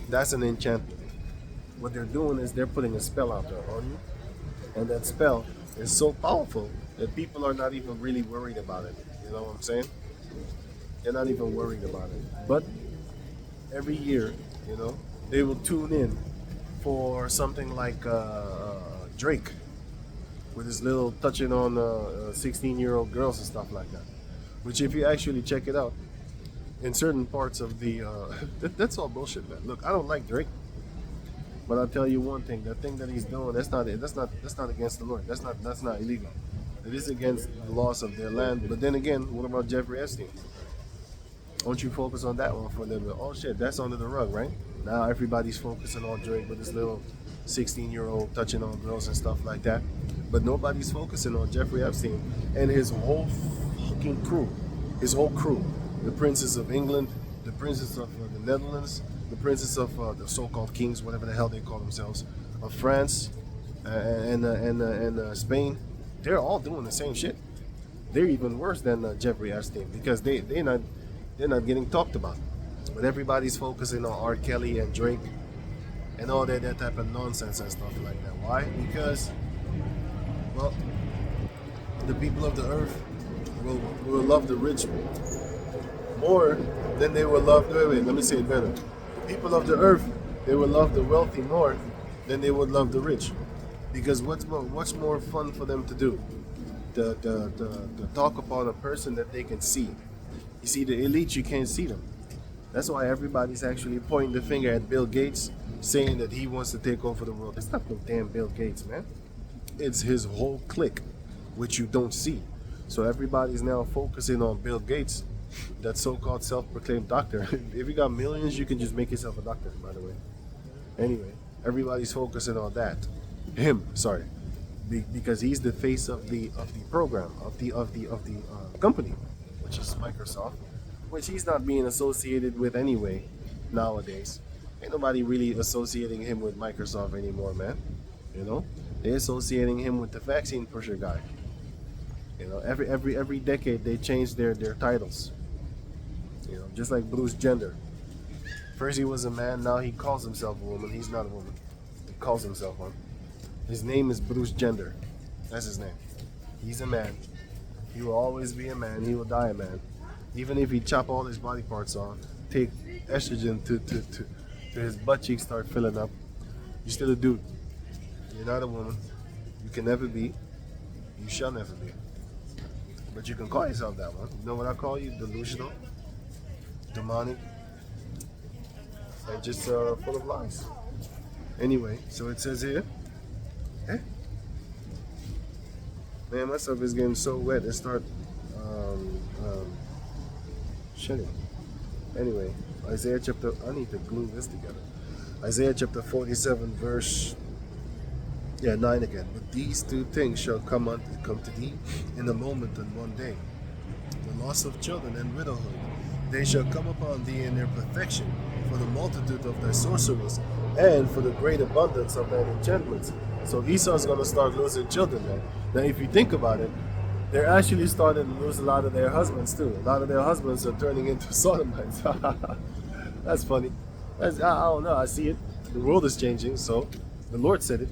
That's an enchantment. What they're doing is they're putting a spell out there on you, and that spell is so powerful that people are not even really worried about it. You know what I'm saying? They're not even worried about it. But every year, you know, they will tune in for something like Drake with his little touching on 16-year-old girls and stuff like that. Which, if you actually check it out, in certain parts of the that's all bullshit, man. Look, I don't like Drake, but I'll tell you one thing: the thing that he's doing, that's not against the Lord. That's not illegal. It is against the laws of their land. But then again, what about Jeffrey Epstein? Don't you focus on that one for them? Oh shit, that's under the rug, right? Now everybody's focusing on Drake with his little 16-year-old touching on girls and stuff like that. But nobody's focusing on Jeffrey Epstein and his whole fucking crew. His whole crew. The princes of England, the princes of the Netherlands, the princes of the so-called kings, whatever the hell they call themselves, of France and Spain. They're all doing the same shit. They're even worse than Jeffrey Epstein because they're not getting talked about. But everybody's focusing on R. Kelly and Drake and all that type of nonsense and stuff like that. Why? Because, well, the people of the earth will love the rich more than they will love, wait, let me say it better. The people of the earth, they will love the wealthy more than they would love the rich. Because what's more fun for them to do? To talk upon a person that they can see. You see, the elites, you can't see them. That's why everybody's actually pointing the finger at Bill Gates, saying that he wants to take over the world. It's not no damn Bill Gates, man. It's his whole clique, which you don't see. So everybody's now focusing on Bill Gates, that so-called self-proclaimed doctor. If you got millions, you can just make yourself a doctor, by the way. Anyway, everybody's focusing on that. Him, sorry, because he's the face of the program of the company, which is Microsoft, which he's not being associated with anyway nowadays. Ain't nobody really associating him with Microsoft anymore, man. You know, they're associating him with the vaccine pusher guy. You know, every decade they change their titles. You know, just like Bruce Gender. First he was a man, now he calls himself a woman. He's not a woman. He calls himself one. His name is Bruce Gender. That's his name. He's a man. He will always be a man. He will die a man. Even if he chop all his body parts off, take estrogen to his butt cheeks start filling up, you're still a dude. You're not a woman. You can never be. You shall never be. But you can call yourself that one. You know what I call you? Delusional, demonic, and just full of lies. Anyway, so it says here, man, my stuff is getting so wet it start shedding. Anyway, Isaiah chapter, I need to glue this together. Isaiah chapter 47 verse 9 again. But these two things shall come to thee in a moment and one day. The loss of children and widowhood. They shall come upon thee in their perfection, for the multitude of thy sorceries, and for the great abundance of thine enchantments. So Esau's going to start losing children, man. Now, if you think about it, they're actually starting to lose a lot of their husbands, too. A lot of their husbands are turning into sodomites. That's funny. I don't know. I see it. The world is changing, so the Lord said it.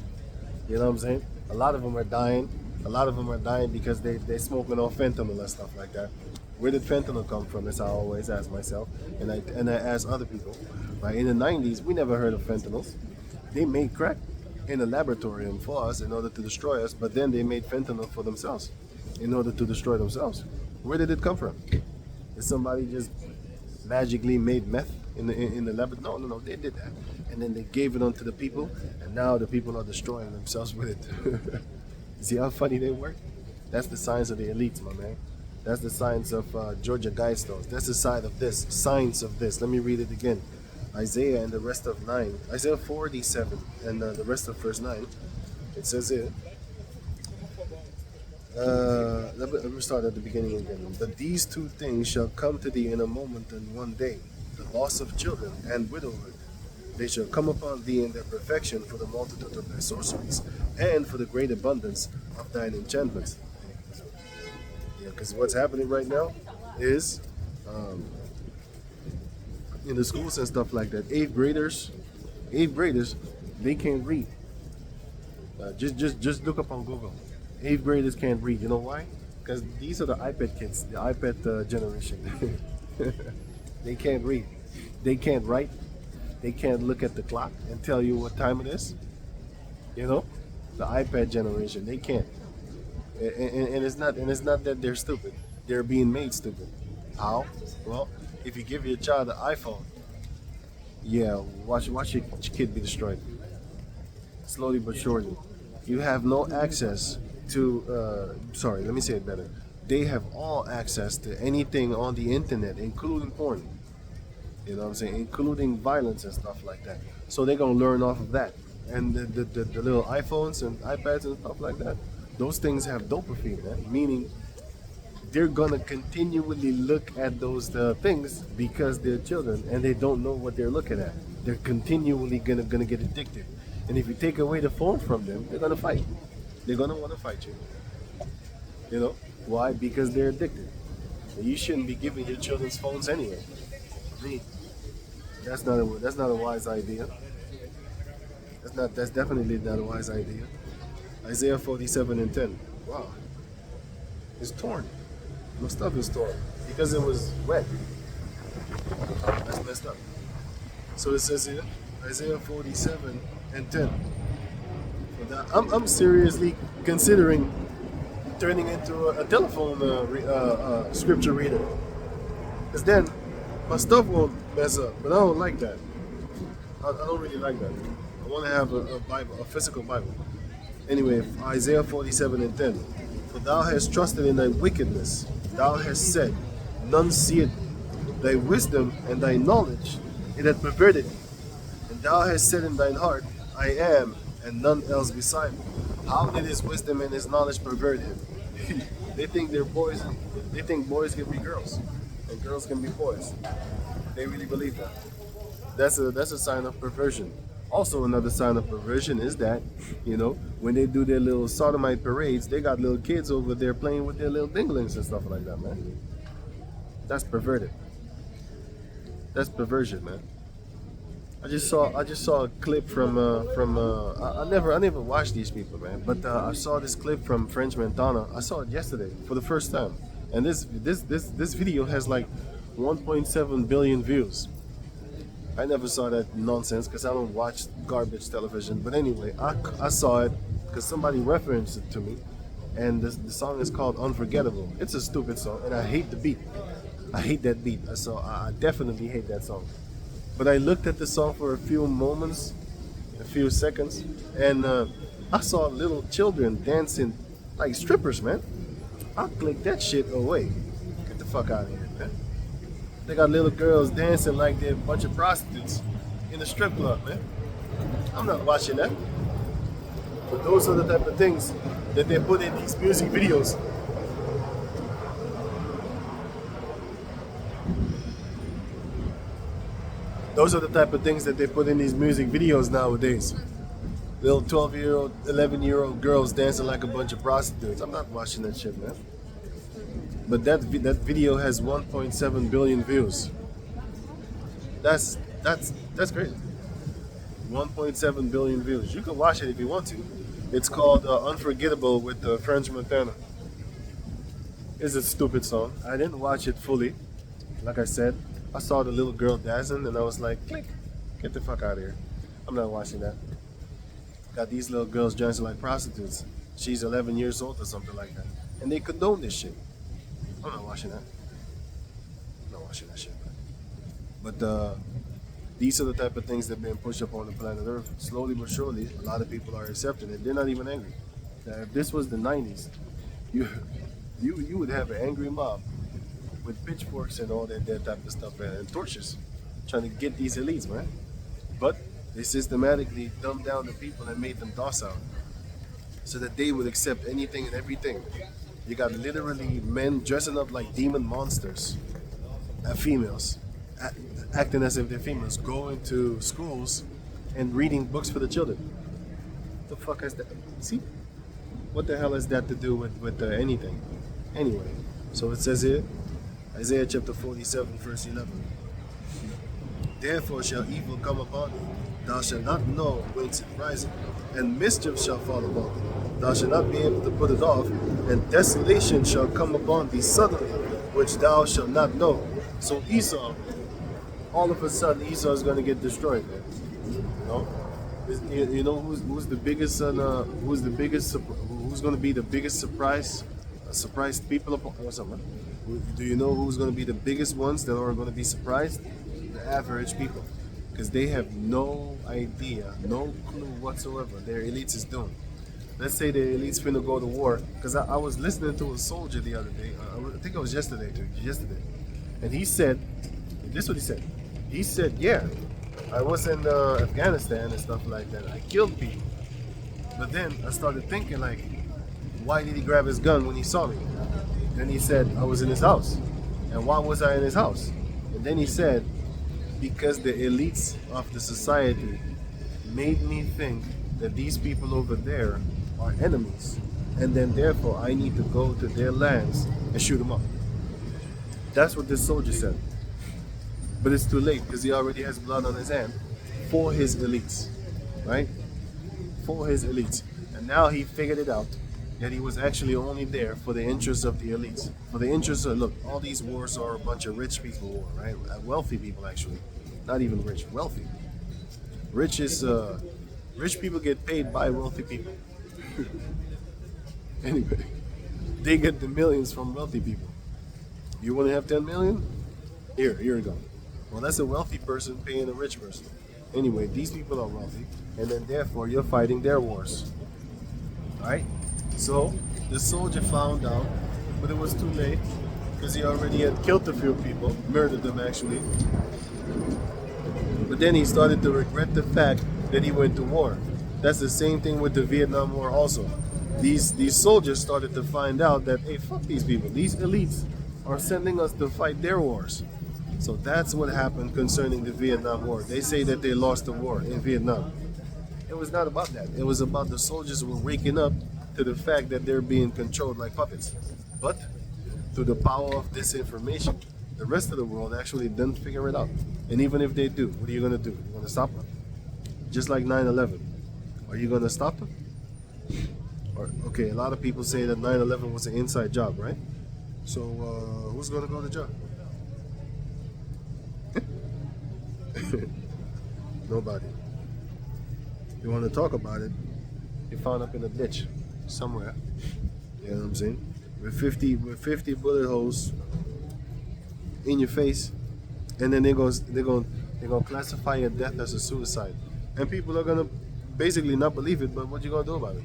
You know what I'm saying? A lot of them are dying. A lot of them are dying because they're smoking on fentanyl and stuff like that. Where did fentanyl come from? As I always ask myself, and I ask other people. Right? In the 90s, we never heard of fentanyls. They made crack in a laboratorium for us in order to destroy us, but then they made fentanyl for themselves in order to destroy themselves. Where did it come from? Did somebody just magically made meth in the lab? No, they did that. And then they gave it onto the people, and now the people are destroying themselves with it. See how funny they work? That's the science of the elites, my man. That's the science of Georgia Guidestones. That's the side of this, science of this. Let me read it again. Isaiah and the rest of 9. Isaiah 47 and the rest of verse 9. It says here, let me start at the beginning again. But these two things shall come to thee in a moment and one day, the loss of children and widowhood. They shall come upon thee in their perfection, for the multitude of thy sorceries, and for the great abundance of thine enchantments. Yeah, because what's happening right now is in the schools and stuff like that, eighth graders, they can't read. Just look up on Google. Eighth graders can't read. You know why? Because these are the iPad kids, the iPad generation. They can't read. They can't write. They can't look at the clock and tell you what time it is. You know, the iPad generation, they can't. And it's not that they're stupid. They're being made stupid. How? Well, if you give your child an iPhone, yeah, watch your kid be destroyed. Slowly but surely. You have no access to, sorry, let me say it better. They have all access to anything on the internet, including porn. You know what I'm saying? Including violence and stuff like that. So they're going to learn off of that. And the little iPhones and iPads and stuff like that, those things have dopamine, man. Meaning they're going to continually look at those things because they're children and they don't know what they're looking at. They're continually going to get addicted. And if you take away the phone from them, they're going to fight. They're going to want to fight you. You know? Why? Because they're addicted. You shouldn't be giving your children's phones anyway. That's not a wise idea. That's definitely not a wise idea. Isaiah 47 and 10. Wow. It's torn. My stuff is torn. Because it was wet. That's messed up. So it says here, Isaiah 47 and 10. I'm seriously considering turning into a telephone scripture reader. Because then my stuff won't mess up. But I don't like that. I don't really like that. I want to have a Bible, a physical Bible. Anyway, Isaiah 47 and 10. For thou hast trusted in thy wickedness. Thou hast said, none seeth thy wisdom and thy knowledge. It hath perverted thee. And thou hast said in thine heart, I am, and none else beside me. How did his wisdom and his knowledge pervert him? They think they're boys. They think boys can be girls, and girls can be boys. They really believe that. That's a sign of perversion. Also, another sign of perversion is that, when they do their little sodomite parades, they got little kids over there playing with their little dinglings and stuff like that, man. That's perverted. That's perversion, man. I just saw a clip from I never watched these people, man, but I saw this clip from French Montana. I saw it yesterday for the first time, and this video has like 1.7 billion views. I never saw that nonsense because I don't watch garbage television. But anyway, I saw it because somebody referenced it to me, and the song is called Unforgettable. It's a stupid song, and I hate the beat. I hate that beat. So I definitely hate that song. But I looked at the song for a few moments, a few seconds, and I saw little children dancing like strippers, man. I clicked that shit away. Get the fuck out of here, man. They got little girls dancing like they're a bunch of prostitutes in a strip club, man. I'm not watching that. But those are the type of things that they put in these music videos. Those are the type of things that they put in these music videos nowadays. Little 12-year-old, 11-year-old girls dancing like a bunch of prostitutes. I'm not watching that shit, man. But that video has 1.7 billion views. That's great. 1.7 billion views. You can watch it if you want to. It's called Unforgettable with French Montana. It's a stupid song. I didn't watch it fully. Like I said, I saw the little girl dancing and I was like, click, get the fuck out of here. I'm not watching that. Got these little girls dancing like prostitutes. She's 11 years old or something like that. And they condone this shit. I'm not watching that. I'm not watching that shit, man. But these are the type of things that have been pushed up on the planet Earth. Slowly but surely, a lot of people are accepting it. They're not even angry. Now, if this was the 90s, you would have an angry mob with pitchforks and all that type of stuff and torches trying to get these elites, man. But they systematically dumbed down the people and made them docile so that they would accept anything and everything. You got literally men dressing up like demon monsters, females, acting as if they're females, going to schools and reading books for the children. What the fuck has that? See? What the hell has that to do with anything? Anyway, so it says here, Isaiah chapter 47, verse 11. Therefore shall evil come upon thee, thou shalt not know whence it riseth, and mischief shall fall upon thee. Thou shalt not be able to put it off, and desolation shall come upon thee suddenly, which thou shalt not know. So Esau, all of a sudden, Esau is going to get destroyed, man. You know who's the biggest who's going to be the biggest surprised people upon or something? Do you know who's going to be the biggest ones that are going to be surprised? The average people, because they have no idea, no clue whatsoever their elites is doing. Let's say the elites finna go to war, because I was listening to a soldier the other day, I think it was yesterday, and he said, this is what he said. He said, yeah, I was in Afghanistan and stuff like that. I killed people. But then I started thinking, like, why did he grab his gun when he saw me? Then he said, I was in his house. And why was I in his house? And then he said, because the elites of the society made me think that these people over there are enemies. And then therefore I need to go to their lands and shoot them up. That's what this soldier said. But it's too late because he already has blood on his hand for his elites, right? For his elites. And now he figured it out that he was actually only there for the interests of the elites. For the interests of, look, all these wars are a bunch of rich people war, right? Wealthy people, actually. Not even rich, wealthy. Rich is Rich people get paid by wealthy people. Anyway, they get the millions from wealthy people. You want to have 10 million? Here you go. Well, that's a wealthy person paying a rich person. Anyway, these people are wealthy, and then therefore you're fighting their wars. Alright? So, the soldier found out, but it was too late, because he already had killed a few people, murdered them actually. But then he started to regret the fact that he went to war. That's the same thing with the Vietnam War also. These soldiers started to find out that, hey, fuck these people. These elites are sending us to fight their wars. So that's what happened concerning the Vietnam War. They say that they lost the war in Vietnam. It was not about that. It was about the soldiers were waking up to the fact that they're being controlled like puppets. But through the power of disinformation, the rest of the world actually didn't figure it out. And even if they do, what are you going to do? You're going to stop them? Just like 9/11. Are you going to stop them? Or, okay, a lot of people say that 9/11 was an inside job, right? So who's going to go to jail? Nobody. You want to talk about it? You found up in a ditch somewhere. You know what I'm saying? With 50 bullet holes in your face, and then they're gonna classify your death as a suicide, and people are gonna basically not believe it. But what you gonna do about it?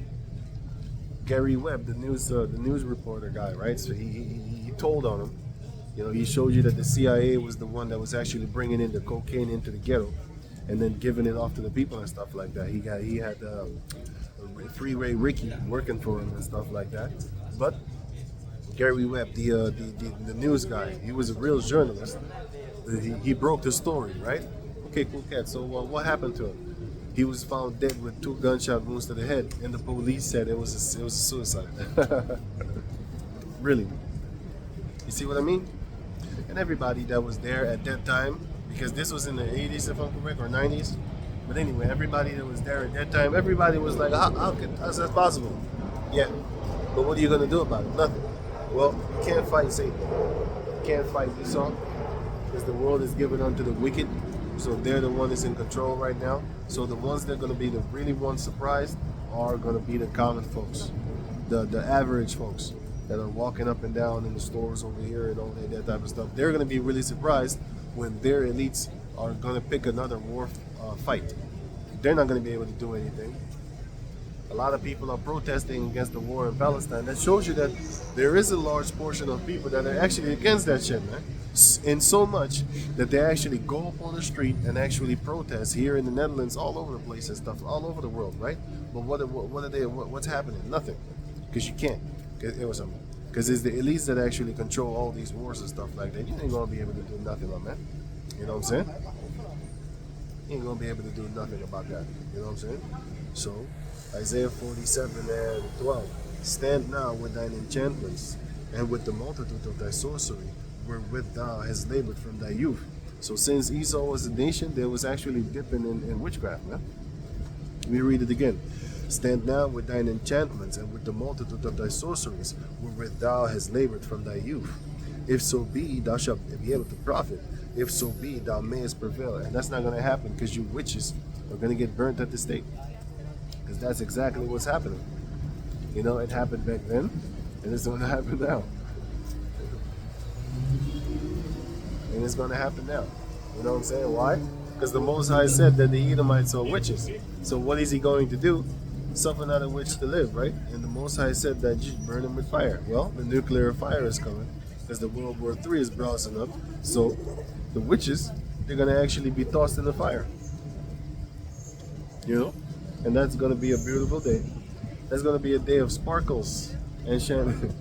Gary Webb, the news reporter guy, right? So he told on him. You know, he showed you that the CIA was the one that was actually bringing in the cocaine into the ghetto, and then giving it off to the people and stuff like that. He had Freeway Ricky working for him and stuff like that. But Gary Webb, the news guy, he was a real journalist. He broke the story, right? Okay, cool cat. So what happened to him? He was found dead with 2 gunshot wounds to the head, and the police said it was a suicide. Really? You see what I mean? And everybody that was there at that time, because this was in the 80s if I'm correct, or 90s. But anyway, everybody that was there at that time, everybody was like, how's that possible? Yeah. But what are you going to do about it? Nothing. Well, you can't fight Satan. You can't fight Esau, because the world is given unto the wicked. So they're the one that's in control right now. So the ones that are going to be the really ones surprised are going to be the common folks, the average folks that are walking up and down in the stores over here and all that type of stuff. They're going to be really surprised when their elites are going to pick another war fight. They're not going to be able to do anything. A lot of people are protesting against the war in Palestine. That shows you that there is a large portion of people that are actually against that shit, man. In so much that they actually go up on the street and actually protest here in the Netherlands, all over the place and stuff, all over the world, right? But what's happening? Nothing, because you can't. Because it's the elites that actually control all these wars and stuff like that. You ain't gonna be able to do nothing on that. You know what I'm saying? You ain't gonna be able to do nothing about that. You know what I'm saying? So, Isaiah 47:12. Stand now with thine enchantments, and with the multitude of thy sorcery, wherewith thou hast labored from thy youth. So since Esau was a nation, there was actually dipping in witchcraft, man. Let me read it again. Stand now with thine enchantments, and with the multitude of thy sorceries, wherewith thou hast labored from thy youth. If so be, thou shalt be able to profit. If so be, thou mayest prevail. And that's not going to happen, because you witches are going to get burnt at the stake. Because that's exactly what's happening. You know, it happened back then, and it's going to happen now. And it's going to happen now. You know what I'm saying? Why? Because the Most High said that the Edomites are witches. So what is he going to do? Suffer not a witch to live, right? And the Most High said that you burn them with fire. Well, the nuclear fire is coming, because the World War III is browsing up. So the witches, they're going to actually be tossed in the fire. You know? And that's going to be a beautiful day. That's going to be a day of sparkles and champagne.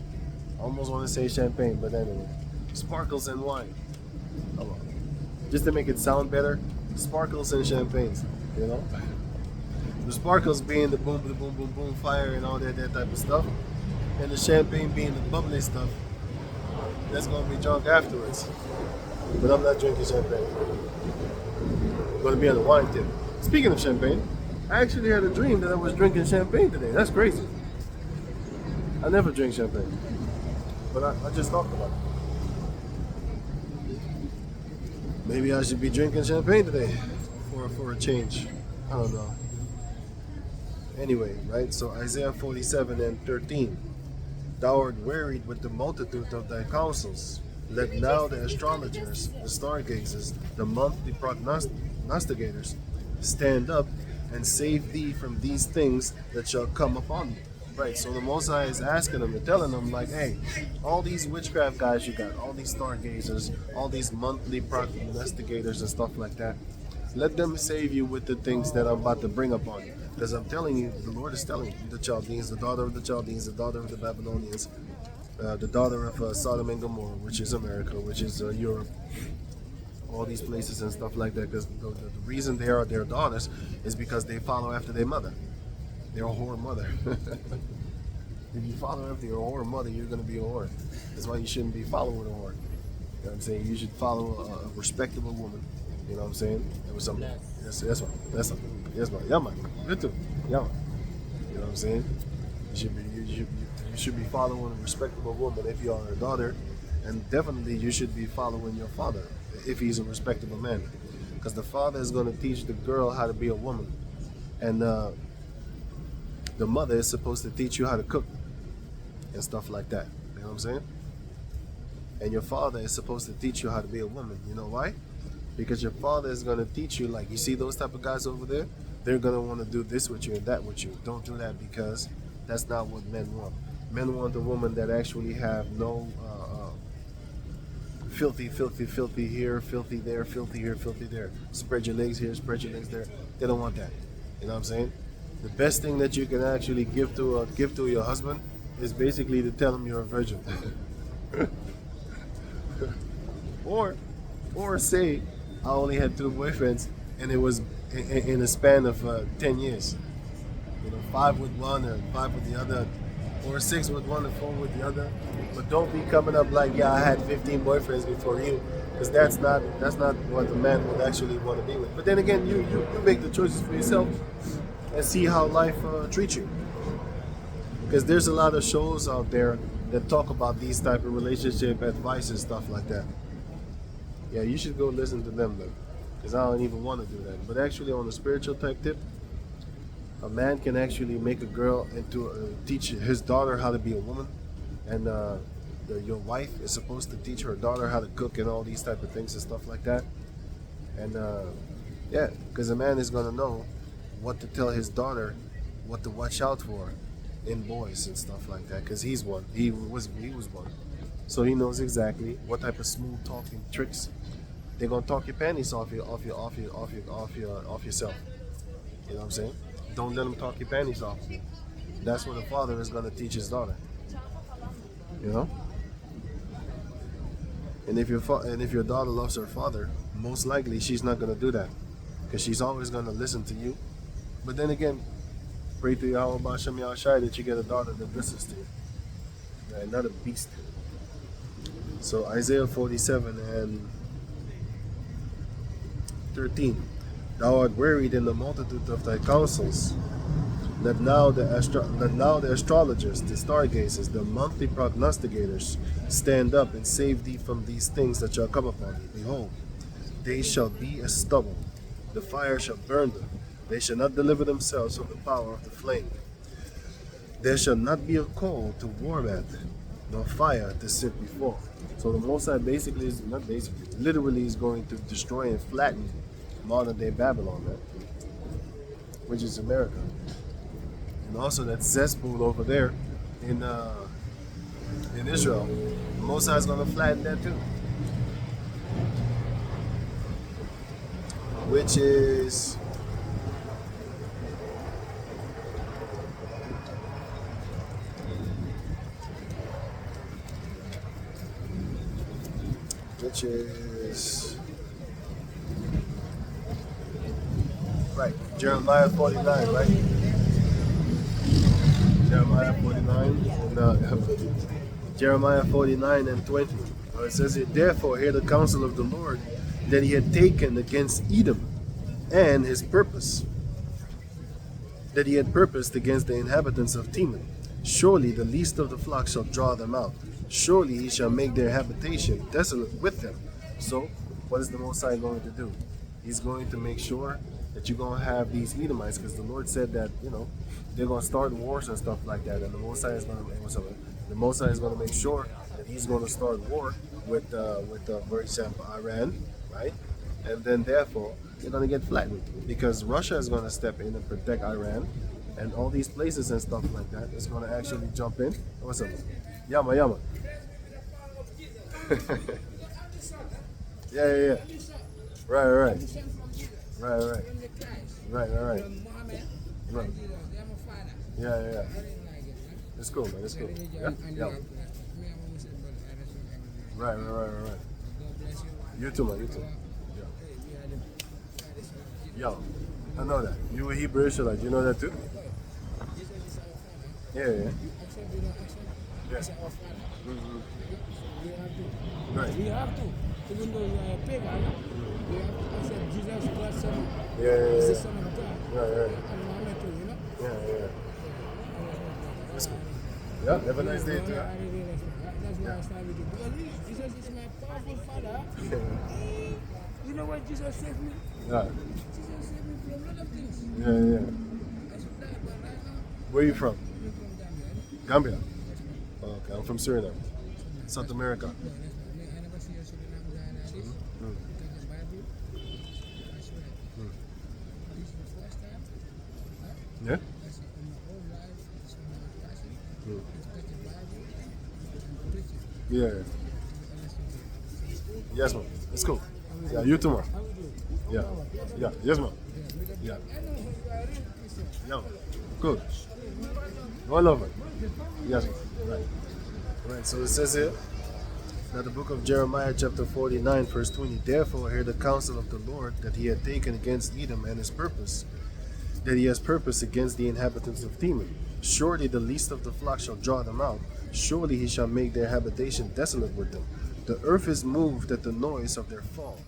I almost want to say champagne, but anyway. Sparkles and wine. Just to make it sound better, sparkles and champagnes, you know? The sparkles being the boom, boom, boom, boom, fire and all that type of stuff. And the champagne being the bubbly stuff. That's going to be drunk afterwards. But I'm not drinking champagne. I'm going to be on the wine tip. Speaking of champagne, I actually had a dream that I was drinking champagne today. That's crazy. I never drink champagne. But I just talked about it. Maybe I should be drinking champagne today for a change. I don't know. Anyway, right? So Isaiah 47 and 13. Thou art wearied with the multitude of thy counsels. Let now the astrologers, the stargazers, the monthly prognosticators stand up and save thee from these things that shall come upon thee. Right, so the Most High is asking them and telling them, like, hey, all these witchcraft guys you got, all these stargazers, all these monthly prognosticators and stuff like that, let them save you with the things that I'm about to bring upon you. Because I'm telling you, the Lord is telling you, the Chaldeans, the daughter of the Chaldeans, the daughter of the Babylonians, the daughter of Sodom and Gomorrah, which is America, which is Europe, all these places and stuff like that. Because the reason they are their daughters is because they follow after their mother. They're a whore mother. If you follow after your whore mother, you're going to be a whore. That's why you shouldn't be following a whore. You know what I'm saying? You should follow a respectable woman. You know what I'm saying? It was something. Yes, that's right. That's something. Yes, man. Yeah, man. You too. Yeah, man. You know what I'm saying? You should be following a respectable woman if you are a daughter, and definitely you should be following your father if he's a respectable man, because the father is going to teach the girl how to be a woman, and the mother is supposed to teach you how to cook and stuff like that. You know what I'm saying? And your father is supposed to teach you how to be a woman. You know why? Because your father is going to teach you, like, you see those type of guys over there? They're going to want to do this with you and that with you. Don't do that, because that's not what men want. Men want a woman that actually have no filthy here, filthy there, filthy here, filthy there. Spread your legs here, spread your legs there. They don't want that. You know what I'm saying? The best thing that you can actually give to your husband is basically to tell him you're a virgin. or say, I only had 2 boyfriends, and it was in a span of 10 years. You know, 5 with one or 5 with the other, or 6 with one and 4 with the other. But don't be coming up like, yeah, I had 15 boyfriends before you, because that's not what the man would actually want to be with. But then again, you make the choices for yourself and see how life treats you. Because there's a lot of shows out there that talk about these type of relationship advice and stuff like that. Yeah, you should go listen to them though, because I don't even want to do that. But actually, on a spiritual type tip, a man can actually make a girl into teach his daughter how to be a woman, and your wife is supposed to teach her daughter how to cook and all these type of things and stuff like that. And yeah, because a man is gonna know what to tell his daughter, what to watch out for in boys and stuff like that, because he's one. He was one, so he knows exactly what type of smooth talking tricks they're gonna talk your panties off yourself. You know what I'm saying? Don't let them talk your panties off. That's what a father is gonna teach his daughter. You know. And if your daughter loves her father, most likely she's not gonna do that, because she's always gonna listen to you. But then again, pray to Yahweh B'Shem Yahushai that you get a daughter that listens to you, right? Not a beast. So Isaiah 47 and 13. Thou art wearied in the multitude of thy counsels. Let now the astrologers, the stargazers, the monthly prognosticators stand up and save thee from these things that shall come upon thee. Behold, they shall be as stubble. The fire shall burn them. They shall not deliver themselves from the power of the flame. There shall not be a coal to warm at, nor fire to sit before. So the Most High literally is going to destroy and flatten modern day Babylon, man, which is America. And also that cesspool over there in Israel. The Most High is going to flatten that too. Which is right, Jeremiah 49, right? Jeremiah 49 and Jeremiah 49 and 20. It says it, therefore hear the counsel of the Lord that he had taken against Edom, and his purpose that he had purposed against the inhabitants of Teman. Surely the least of the flock shall draw them out. Surely he shall make their habitation desolate with them. So, what is the Most High going to do? He's going to make sure that you're gonna have these Edomites, because the Lord said that they're gonna start wars and stuff like that, and the Most High is gonna make sure that He's gonna start war with for example, Iran, right? And then therefore they're gonna get flattened because Russia is gonna step in and protect Iran, and all these places and stuff like that is gonna actually jump in. What's up? Yama yama. Yeah. Right. Yeah. It's cool, man. It's cool. Yeah. Right. You too, man. You too. Yo, I know that. You were Hebrew Israelite. You know that too? Yeah. Mm-hmm. Right. We have to. Even though you are a pagan, we have to accept Jesus God's son. Yeah. He's the son of God. Right. And Muhammad too, Yeah. That's cool. Yeah, have a nice day too. That's why I started with you. Because Jesus is my powerful father. You know what Jesus saved me? Yeah. Jesus saved me from a lot of things. Yeah. I should die, but right now, Where are you from? I'm from Gambia. Gambia. Oh, okay, I'm from Suriname, South America. I never see a Suriname guy like this. Because the Bible, I swear, this is the first time. Yeah. I see in my whole life, it's when I was passing, to take the Bible and preach it. Yeah. Yes, man. It's cool. Yeah, you too, man. How we do? Yeah. Yes, man. Yeah. I know you are a real Christian. Yeah. Good. One love, man. Yes, man. Right. So it says here, now the book of Jeremiah chapter 49 verse 20, therefore hear the counsel of the Lord that he had taken against Edom and his purpose, that he has purpose against the inhabitants of Teman. Surely the least of the flock shall draw them out. Surely he shall make their habitation desolate with them. The earth is moved at the noise of their fall.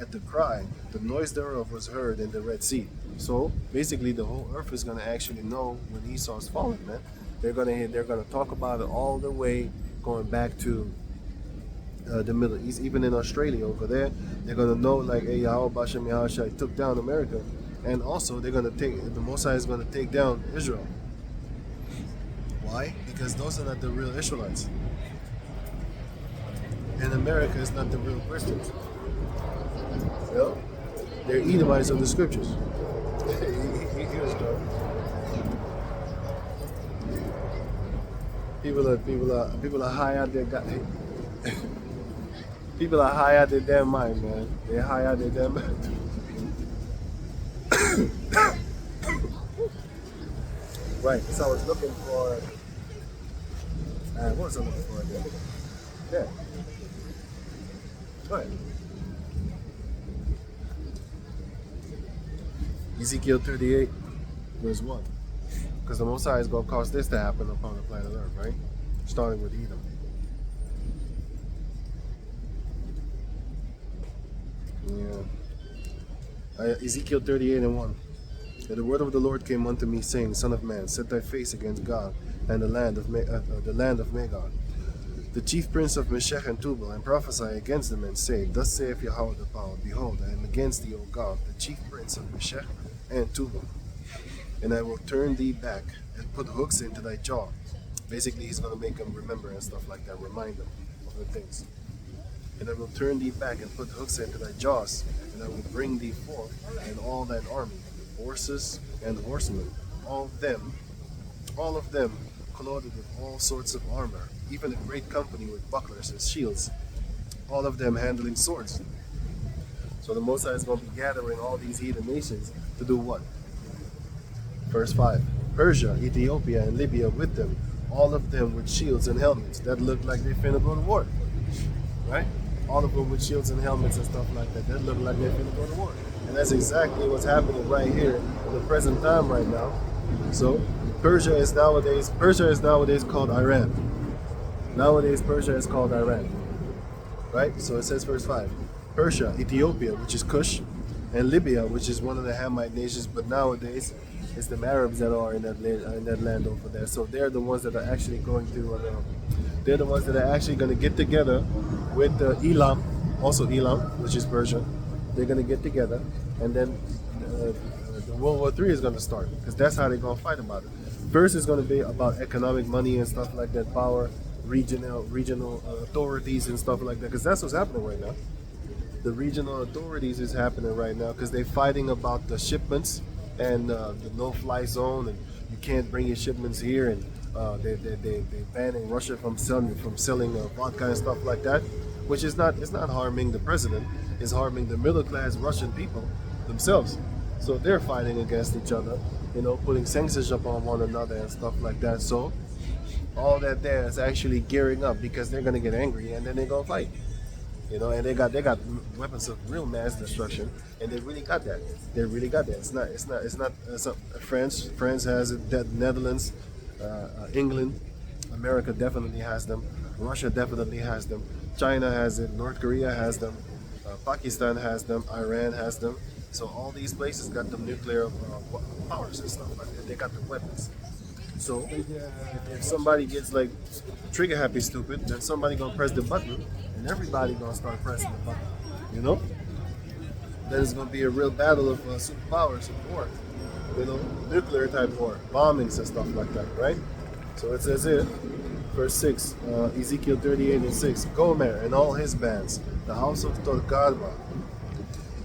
At the cry, the noise thereof was heard in the Red Sea. So basically, the whole earth is gonna actually know when Esau's fallen, man. They're gonna talk about it all the way going back to the Middle East, even in Australia over there. They're gonna know like, hey, Yahweh Bashem Yahushua took down America, and also the Most High is gonna take down Israel. Why? Because those are not the real Israelites. And America is not the real Christians. You know? They're Edomites of the scriptures. He was drunk. People are high out there. People are high out their damn mind, man. They're high out their damn mind. Right. So I was looking for. What was I looking for again? Yeah. Go ahead. Ezekiel 38, verse 1. Because the Most High is going to cause this to happen upon the planet Earth, right? Starting with Edom. Yeah. Ezekiel 38 and 1. And the word of the Lord came unto me, saying, Son of man, set thy face against God and the land of Magog, the chief prince of Meshech and Tubal, and prophesy against them, and say, Thus saith Yahweh the power, Behold, I am against thee, O God, the chief prince of Meshech and Tubal, and I will turn thee back and put hooks into thy jaw. Basically, he's going to make them remember and stuff like that, remind them of the things. And I will turn thee back and put hooks into thy jaws, and I will bring thee forth and all thine army, horses and horsemen, all of them clothed with all sorts of armor, even a great company with bucklers and shields, all of them handling swords. So the Most High is going to be gathering all these heathen nations to do what? Verse 5. Persia, Ethiopia, and Libya with them, all of them with shields and helmets. That looked like they finna go to war. Right? All of them with shields and helmets and stuff like that. That looked like they finna go to war. And that's exactly what's happening right here in the present time right now. So Persia is nowadays called Iran. Nowadays Persia is called Iran. Right? So it says verse 5. Persia, Ethiopia, which is Cush, and Libya, which is one of the Hamite nations, but nowadays it's the Arabs that are in that land over there. So they're the ones that are actually going to get together with Elam, also Elam, which is Persia. They're going to get together, and then World War III is going to start because that's how they're going to fight about it. First, it's going to be about economic money and stuff like that, power, regional authorities and stuff like that, because that's what's happening right now. The regional authorities is happening right now because they're fighting about the shipments and the no-fly zone, and you can't bring your shipments here, and they banning Russia from selling vodka and stuff like that, which is not, it's not harming the president, it's harming the middle class Russian people themselves. So they're fighting against each other, putting sanctions upon one another and stuff like that. So all that there is actually gearing up because they're gonna get angry and then they're gonna fight. And they got weapons of real mass destruction, and they really got that. They really got that. It's not France has it. That Netherlands, England, America definitely has them. Russia definitely has them. China has it. North Korea has them. Pakistan has them. Iran has them. So all these places got the nuclear powers and stuff like that. They got the weapons. So if somebody gets like trigger happy stupid, then somebody gonna press the button and everybody gonna start pressing the button. Then it's gonna be a real battle of superpowers of war. Nuclear type war, bombings and stuff like that, right? So it says here, verse 6, Ezekiel 38:6, Gomer and all his bands, the house of Tolgarba,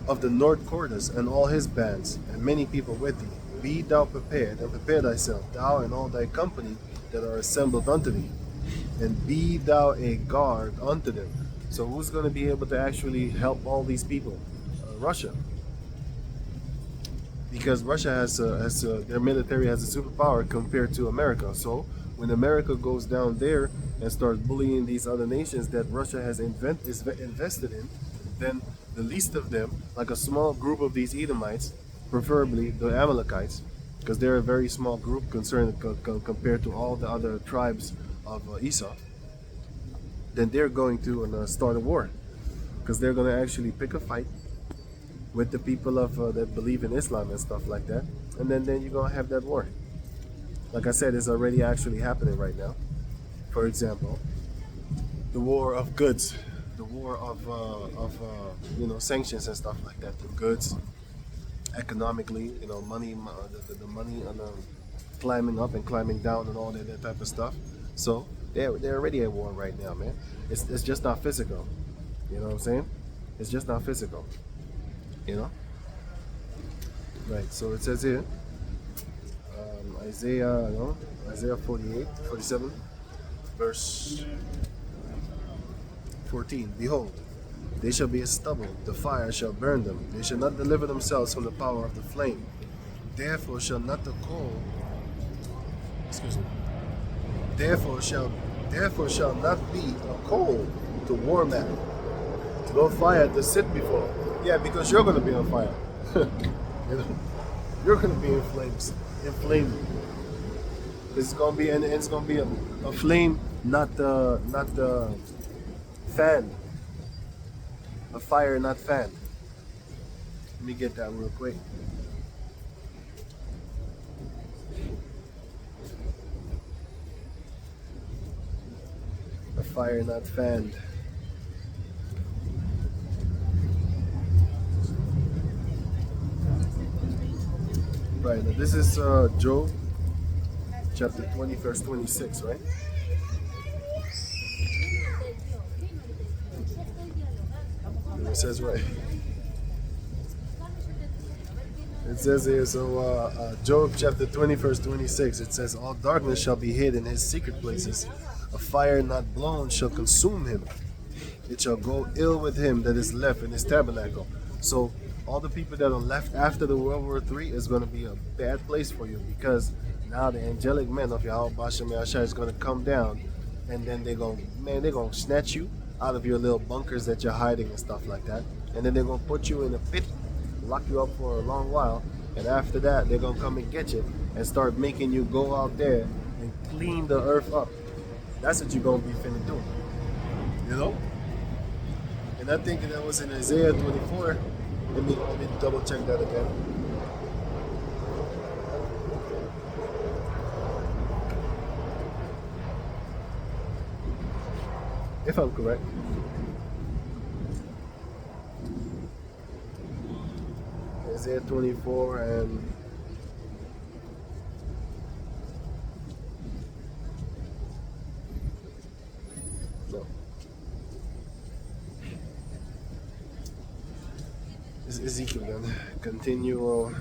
of the north quarters and all his bands, and many people with thee. Be thou prepared, and prepare thyself, thou and all thy company that are assembled unto thee, and be thou a guard unto them. So who's going to be able to actually help all these people? Russia. Because Russia has their military has a superpower compared to America. So when America goes down there and starts bullying these other nations that Russia has invested in, then the least of them, like a small group of these Edomites, preferably the Amalekites, because they're a very small group compared to all the other tribes of Esau, then they're going to start a war, because they're going to actually pick a fight with the people of that believe in Islam and stuff like that, and then you're going to have that war. Like I said, it's already actually happening right now. For example, the war of goods, the war of sanctions and stuff like that. The goods, economically, money, the money on climbing up and climbing down and all that type of stuff. So they're already at war right now, man. It's just not physical. You know what I'm saying? It's just not physical. Right. So it says here, Isaiah 47, verse 14. Behold, they shall be as stubble, the fire shall burn them. They shall not deliver themselves from the power of the flame. Therefore shall not the coal, Therefore shall not be a coal to warm at, no fire to sit before. Yeah, because you're gonna be on fire. You're gonna be inflamed. It's gonna be a flame, not the fan. A fire, not fan. Let me get that real quick. A fire, not fanned. Right, now this is Job chapter 20, verse 26, right? And it says right. It says here, so Job chapter 20, verse 26, it says, all darkness shall be hid in his secret places. A fire not blown shall consume him. It shall go ill with him that is left in his tabernacle. So all the people that are left after the World War III is going to be a bad place for you, because now the angelic men of Yahweh Bashem Yahshai is going to come down, and then they're going to snatch you out of your little bunkers that you're hiding and stuff like that. And then they're going to put you in a pit, lock you up for a long while, and after that they're going to come and get you and start making you go out there and clean the earth up. That's what you're going to be finna do. And I think that was in Isaiah 24. Let me double check that again. If I'm correct. Isaiah 24 and Ezekiel then. Continual.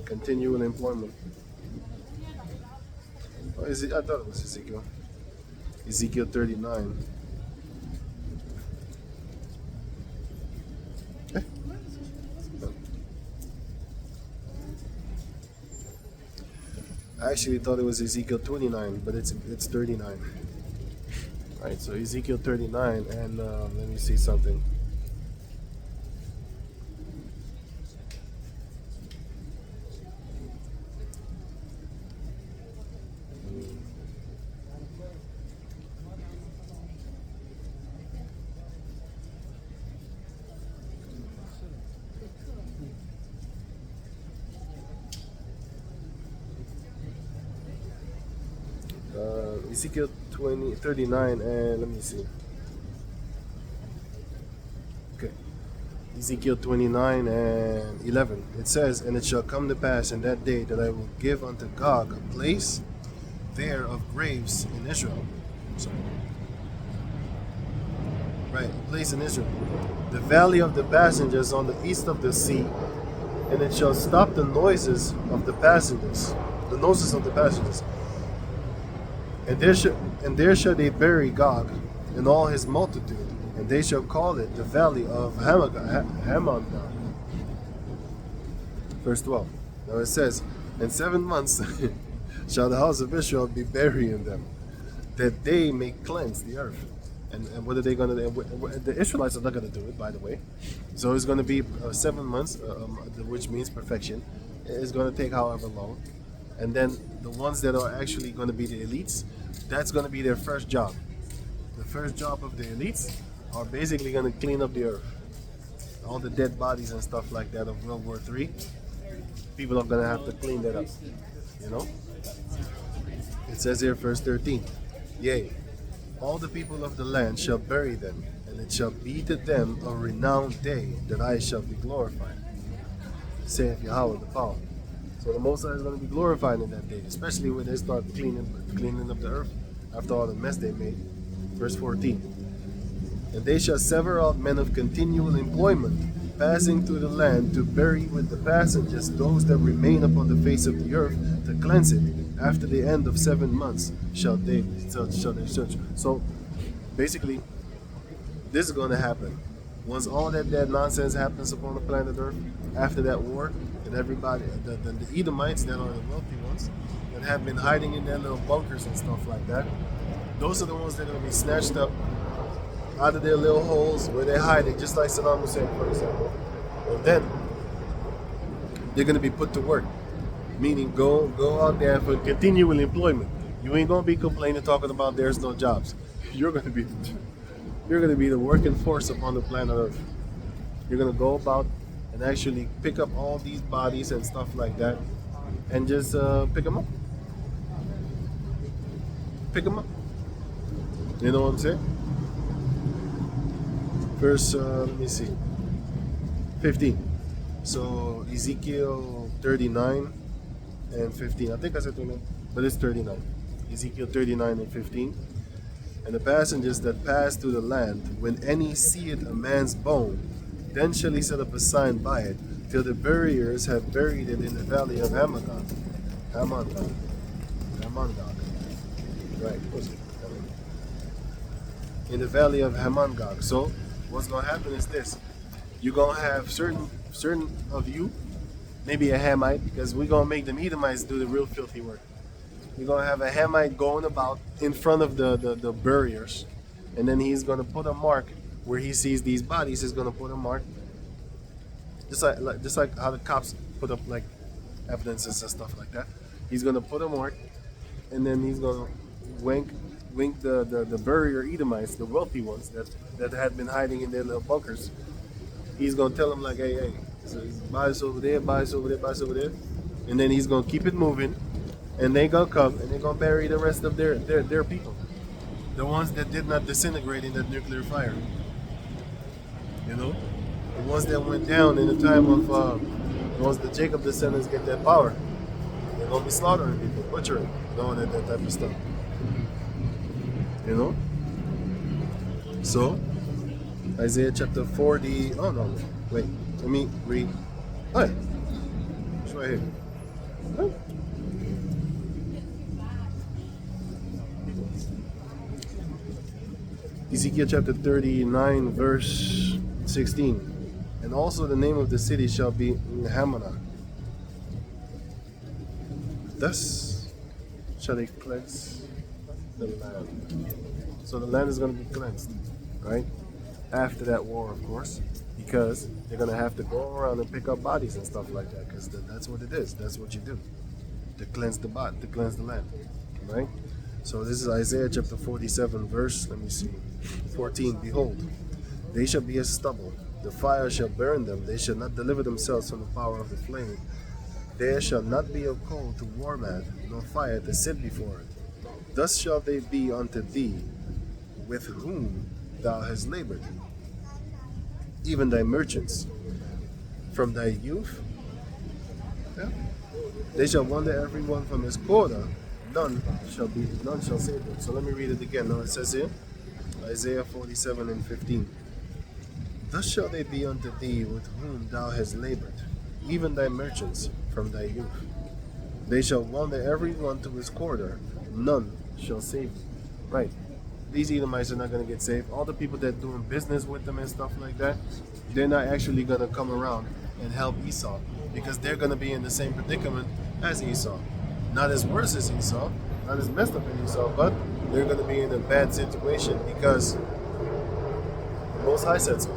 Continual employment. Oh, is it? I thought it was Ezekiel. Ezekiel 39. Eh? No. I actually thought it was Ezekiel 29, but it's 39. Right, so Ezekiel 39, and let me see something. Ezekiel 39, and let me see. Okay. Ezekiel 29 and 11. It says, "And it shall come to pass in that day that I will give unto Gog a place there of graves in Israel." Sorry. Right, a place in Israel. "The valley of the passengers on the east of the sea, and it shall stop the noises of the passengers, the noses of the passengers. And there shall they bury Gog and all his multitude, and they shall call it the valley of Hamon." Verse 12. Now it says, "In 7 months shall the house of Israel be burying them, that they may cleanse the earth." And what are they going to do? The Israelites are not going to do it, by the way. So it's going to be 7 months, which means perfection. It's going to take however long. And then the ones that are actually going to be the elites, that's going to be their first job. The first job of the elites are basically going to clean up the earth. All the dead bodies and stuff like that of World War III, people are going to have to clean that up. You know? It says here, verse 13, "Yea, all the people of the land shall bury them, and it shall be to them a renowned day that I shall be glorified, saith Yahweh the power." So the Most High is going to be glorified in that day, especially when they start cleaning up the earth after all the mess they made. Verse 14. "And they shall sever out men of continual employment, passing through the land, to bury with the passengers those that remain upon the face of the earth, to cleanse it. After the end of 7 months shall they search." So basically, this is going to happen. Once all that nonsense happens upon the planet Earth, after that war, and everybody, the Edomites that are the wealthy ones, that have been hiding in their little bunkers and stuff like that, those are the ones that are going to be snatched up out of their little holes where they're hiding, just like Saddam Hussein, for example. And then they're going to be put to work, meaning go out there for continual employment. You ain't going to be complaining, talking about there's no jobs. You're going to be the working force upon the planet Earth. You're going to go about and actually pick up all these bodies and stuff like that, and just pick them up. Pick them up. You know what I'm saying? Verse, let me see, 15. So Ezekiel 39 and 15. I think I said 29, but it's 39. Ezekiel 39 and 15. "And the passengers that pass through the land, when any seeth a man's bone, then shall he set up a sign by it, till the buriers have buried it in the valley of Hamon. Right. In the valley of Hamongog. So what's going to happen is this. You're going to have certain of you, maybe a Hamite, because we're going to make the Edomites do the real filthy work. You're going to have a Hamite going about in front of the buriers, and then he's going to put a mark where he sees these bodies. He's going to put a mark, just like how the cops put up like evidences and stuff like that. He's going to put a mark, and then he's going to wink the burier Edomites, the wealthy ones that had been hiding in their little bunkers. He's going to tell them like, hey, so bodies over there, bodies over there, bodies over there, and then he's going to keep it moving. And they're going to come and they're going to bury the rest of their people. The ones that did not disintegrate in that nuclear fire. You know? The ones that went down in the time of, once the Jacob descendants get that power. They're going to be slaughtering people, butchering, that type of stuff. You know? So, Isaiah chapter 40. Oh no, wait. Let me read. Hey, it's right here. Huh? Ezekiel chapter 39, verse 16. And also the name of the city shall be Hamanah. Thus shall they cleanse the land. So the land is going to be cleansed, right? After that war, of course, because they're going to have to go around and pick up bodies and stuff like that, because that's what it is. That's what you do, to cleanse the body, to cleanse the land, right? So this is Isaiah chapter 47, verse, let me see, 14. Behold, they shall be as stubble. The fire shall burn them. They shall not deliver themselves from the power of the flame. There shall not be a coal to warm at, nor fire to sit before it. Thus shall they be unto thee, with whom thou hast labored, even thy merchants. From thy youth, yeah, they shall wander every one from his quarter. None shall save them. So let me read it again. Now it says here, Isaiah 47 and 15. Thus shall they be unto thee with whom thou hast labored, even thy merchants from thy youth. They shall wander every one to his quarter, none shall save thee. Right. These Edomites are not going to get saved. All the people that doing business with them and stuff like that, they're not actually going to come around and help Esau, because they're going to be in the same predicament as Esau. Not as worse as Esau, not as messed up as Esau, but they're going to be in a bad situation because the Most High said so.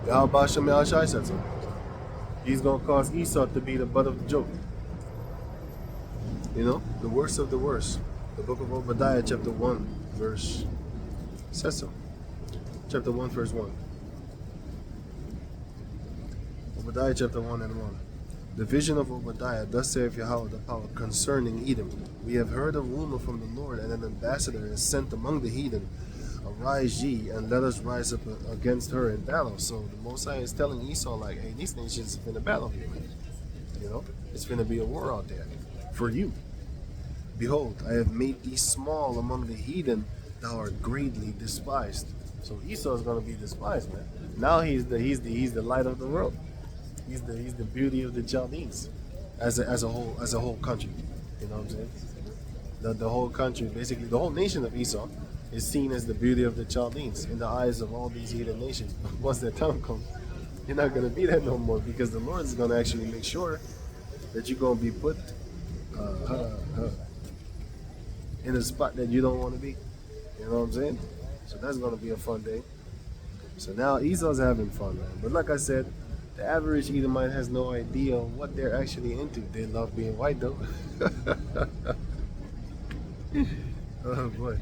Yahweh Shem Yahushai said so. He's going to cause Esau to be the butt of the joke. You know, the worst of the worst. The book of Obadiah, chapter 1, verse says so. Chapter 1, verse 1. Obadiah, chapter 1 and 1. The vision of Obadiah, thus saith Yahweh the power concerning Edom. We have heard a rumor from the Lord, and an ambassador is sent among the heathen. Arise ye, and let us rise up against her in battle. So the Most High is telling Esau, like, hey, these nations are in a battle here, man. You know, it's going to be a war out there for you. Behold, I have made thee small among the heathen, thou art greatly despised. So Esau is going to be despised, man. Now he's the light of the world. He's the beauty of the Chaldeans, as a whole country. You know what I'm saying? The whole country, basically the whole nation of Esau, is seen as the beauty of the Chaldeans in the eyes of all these heathen nations. Once that time comes, you're not going to be that no more, because the Lord is going to actually make sure that you're going to be put in a spot that you don't want to be. You know what I'm saying? So that's going to be a fun day. So now Esau's having fun, man. But like I said, the average Edomite has no idea what they're actually into. They love being white, though. Oh boy.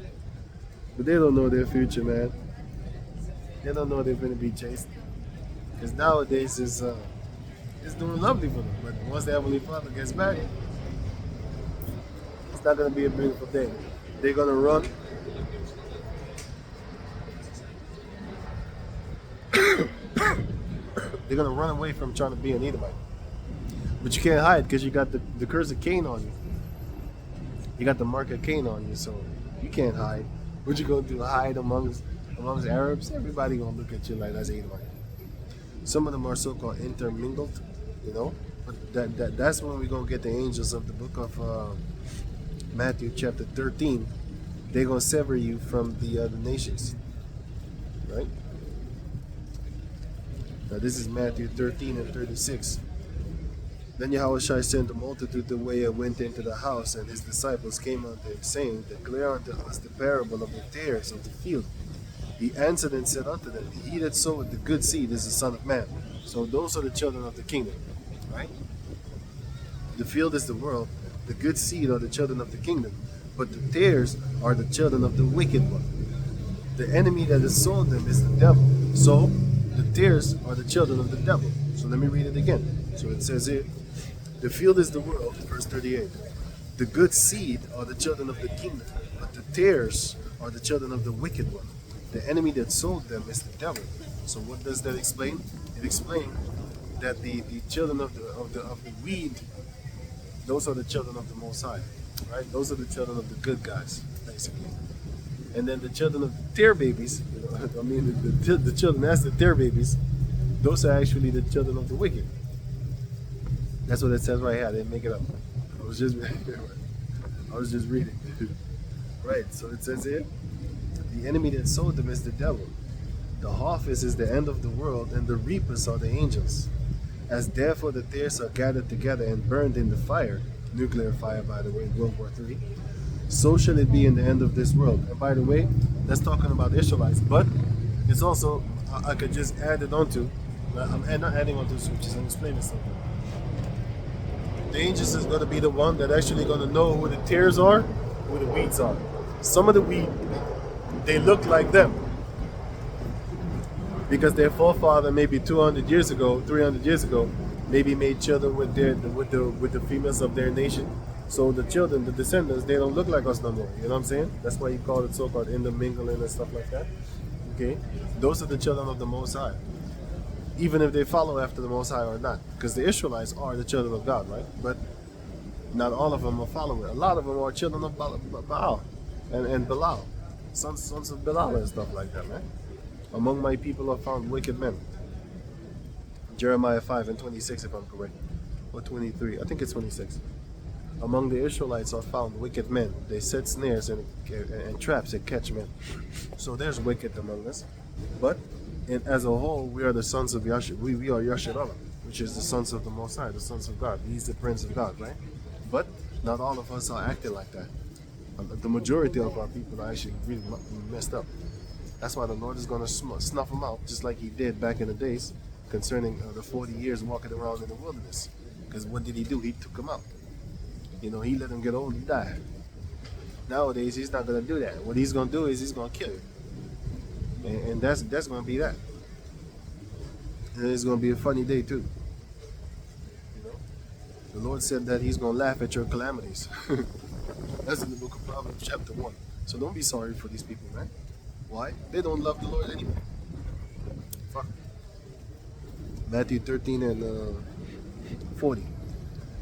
But they don't know their future, man. They don't know they're going to be chased. Because nowadays it's doing lovely for them. But once the Heavenly Father gets back, it's not going to be a beautiful day. They're going to run. They're going to run away from trying to be an Edomite. But you can't hide, because you got the curse of Cain on you. You got the mark of Cain on you, so you can't hide. What you going to do, hide amongst Arabs? Everybody going to look at you like that's Edomite. Some of them are so-called intermingled, you know. But that's when we're going to get the angels of the book of Matthew chapter 13. They're going to sever you from the other nations, right? Now this is Matthew 13 and 36. Then Yahushua sent the multitude away and went into the house, and his disciples came unto him, saying, Declare unto us the parable of the tares of the field. He answered and said unto them, He that soweth the good seed is the Son of Man. So those are the children of the kingdom, right? The field is the world, the good seed are the children of the kingdom, but the tares are the children of the wicked one. The enemy that has sown them is the devil. So the tares are the children of the devil. So let me read it again. So it says here, the field is the world, verse 38. The good seed are the children of the kingdom, but the tares are the children of the wicked one. The enemy that sowed them is the devil. So what does that explain? It explains that the children of the weed, those are the children of the Most High, right? Those are the children of the good guys. basically. And then the children of their babies, I mean, the children as the their babies, those are actually the children of the wicked. That's what it says right here. I didn't make it up. I was just, I was just reading. Right. So it says here, the enemy that sowed them is the devil. The harvest is the end of the world, and the reapers are the angels. As therefore the tares are gathered together and burned in the fire, nuclear fire, by the way, in World War III, so shall it be in the end of this world. And by the way, that's talking about Israelites, but it's also, I could just add it onto, I'm not adding onto the scriptures, I'm explaining something. The angels is going to be the one that actually going to know who the tares are, who the weeds are. Some of the wheat, they look like them, because their forefather maybe 200 years ago, 300 years ago, maybe made children with the females of their nation. So the children, the descendants, they don't look like us no more. You know what I'm saying? That's why you call it so-called intermingling and stuff like that. Okay, those are the children of the Most High, even if they follow after the Most High or not, because the Israelites are the children of God, right? But not all of them are followers. A lot of them are children of Baal and Belial, sons of Belial and stuff like that, man. Among my people are found wicked men. Jeremiah 5:26, if I'm correct. Or 23. I think it's 26. Among the Israelites are found wicked men. They set snares and traps and catch men. So there's wicked among us. But as a whole, we are the sons of Yashar. We are Yasharallah, which is the sons of the Most High, the sons of God. He's the Prince of God, right? But not all of us are acting like that. The majority of our people are actually really messed up. That's why the Lord is going to snuff them out, just like he did back in the days concerning the 40 years walking around in the wilderness. Because what did he do? He took them out. You know, he let them get old and die. Nowadays, he's not going to do that. What he's going to do is he's going to kill you. And that's going to be that. And it's going to be a funny day, too. You know? The Lord said that he's going to laugh at your calamities. That's in the book of Proverbs, chapter 1. So don't be sorry for these people, man. Why? They don't love the Lord anyway. Fuck. Matthew 13 and 40.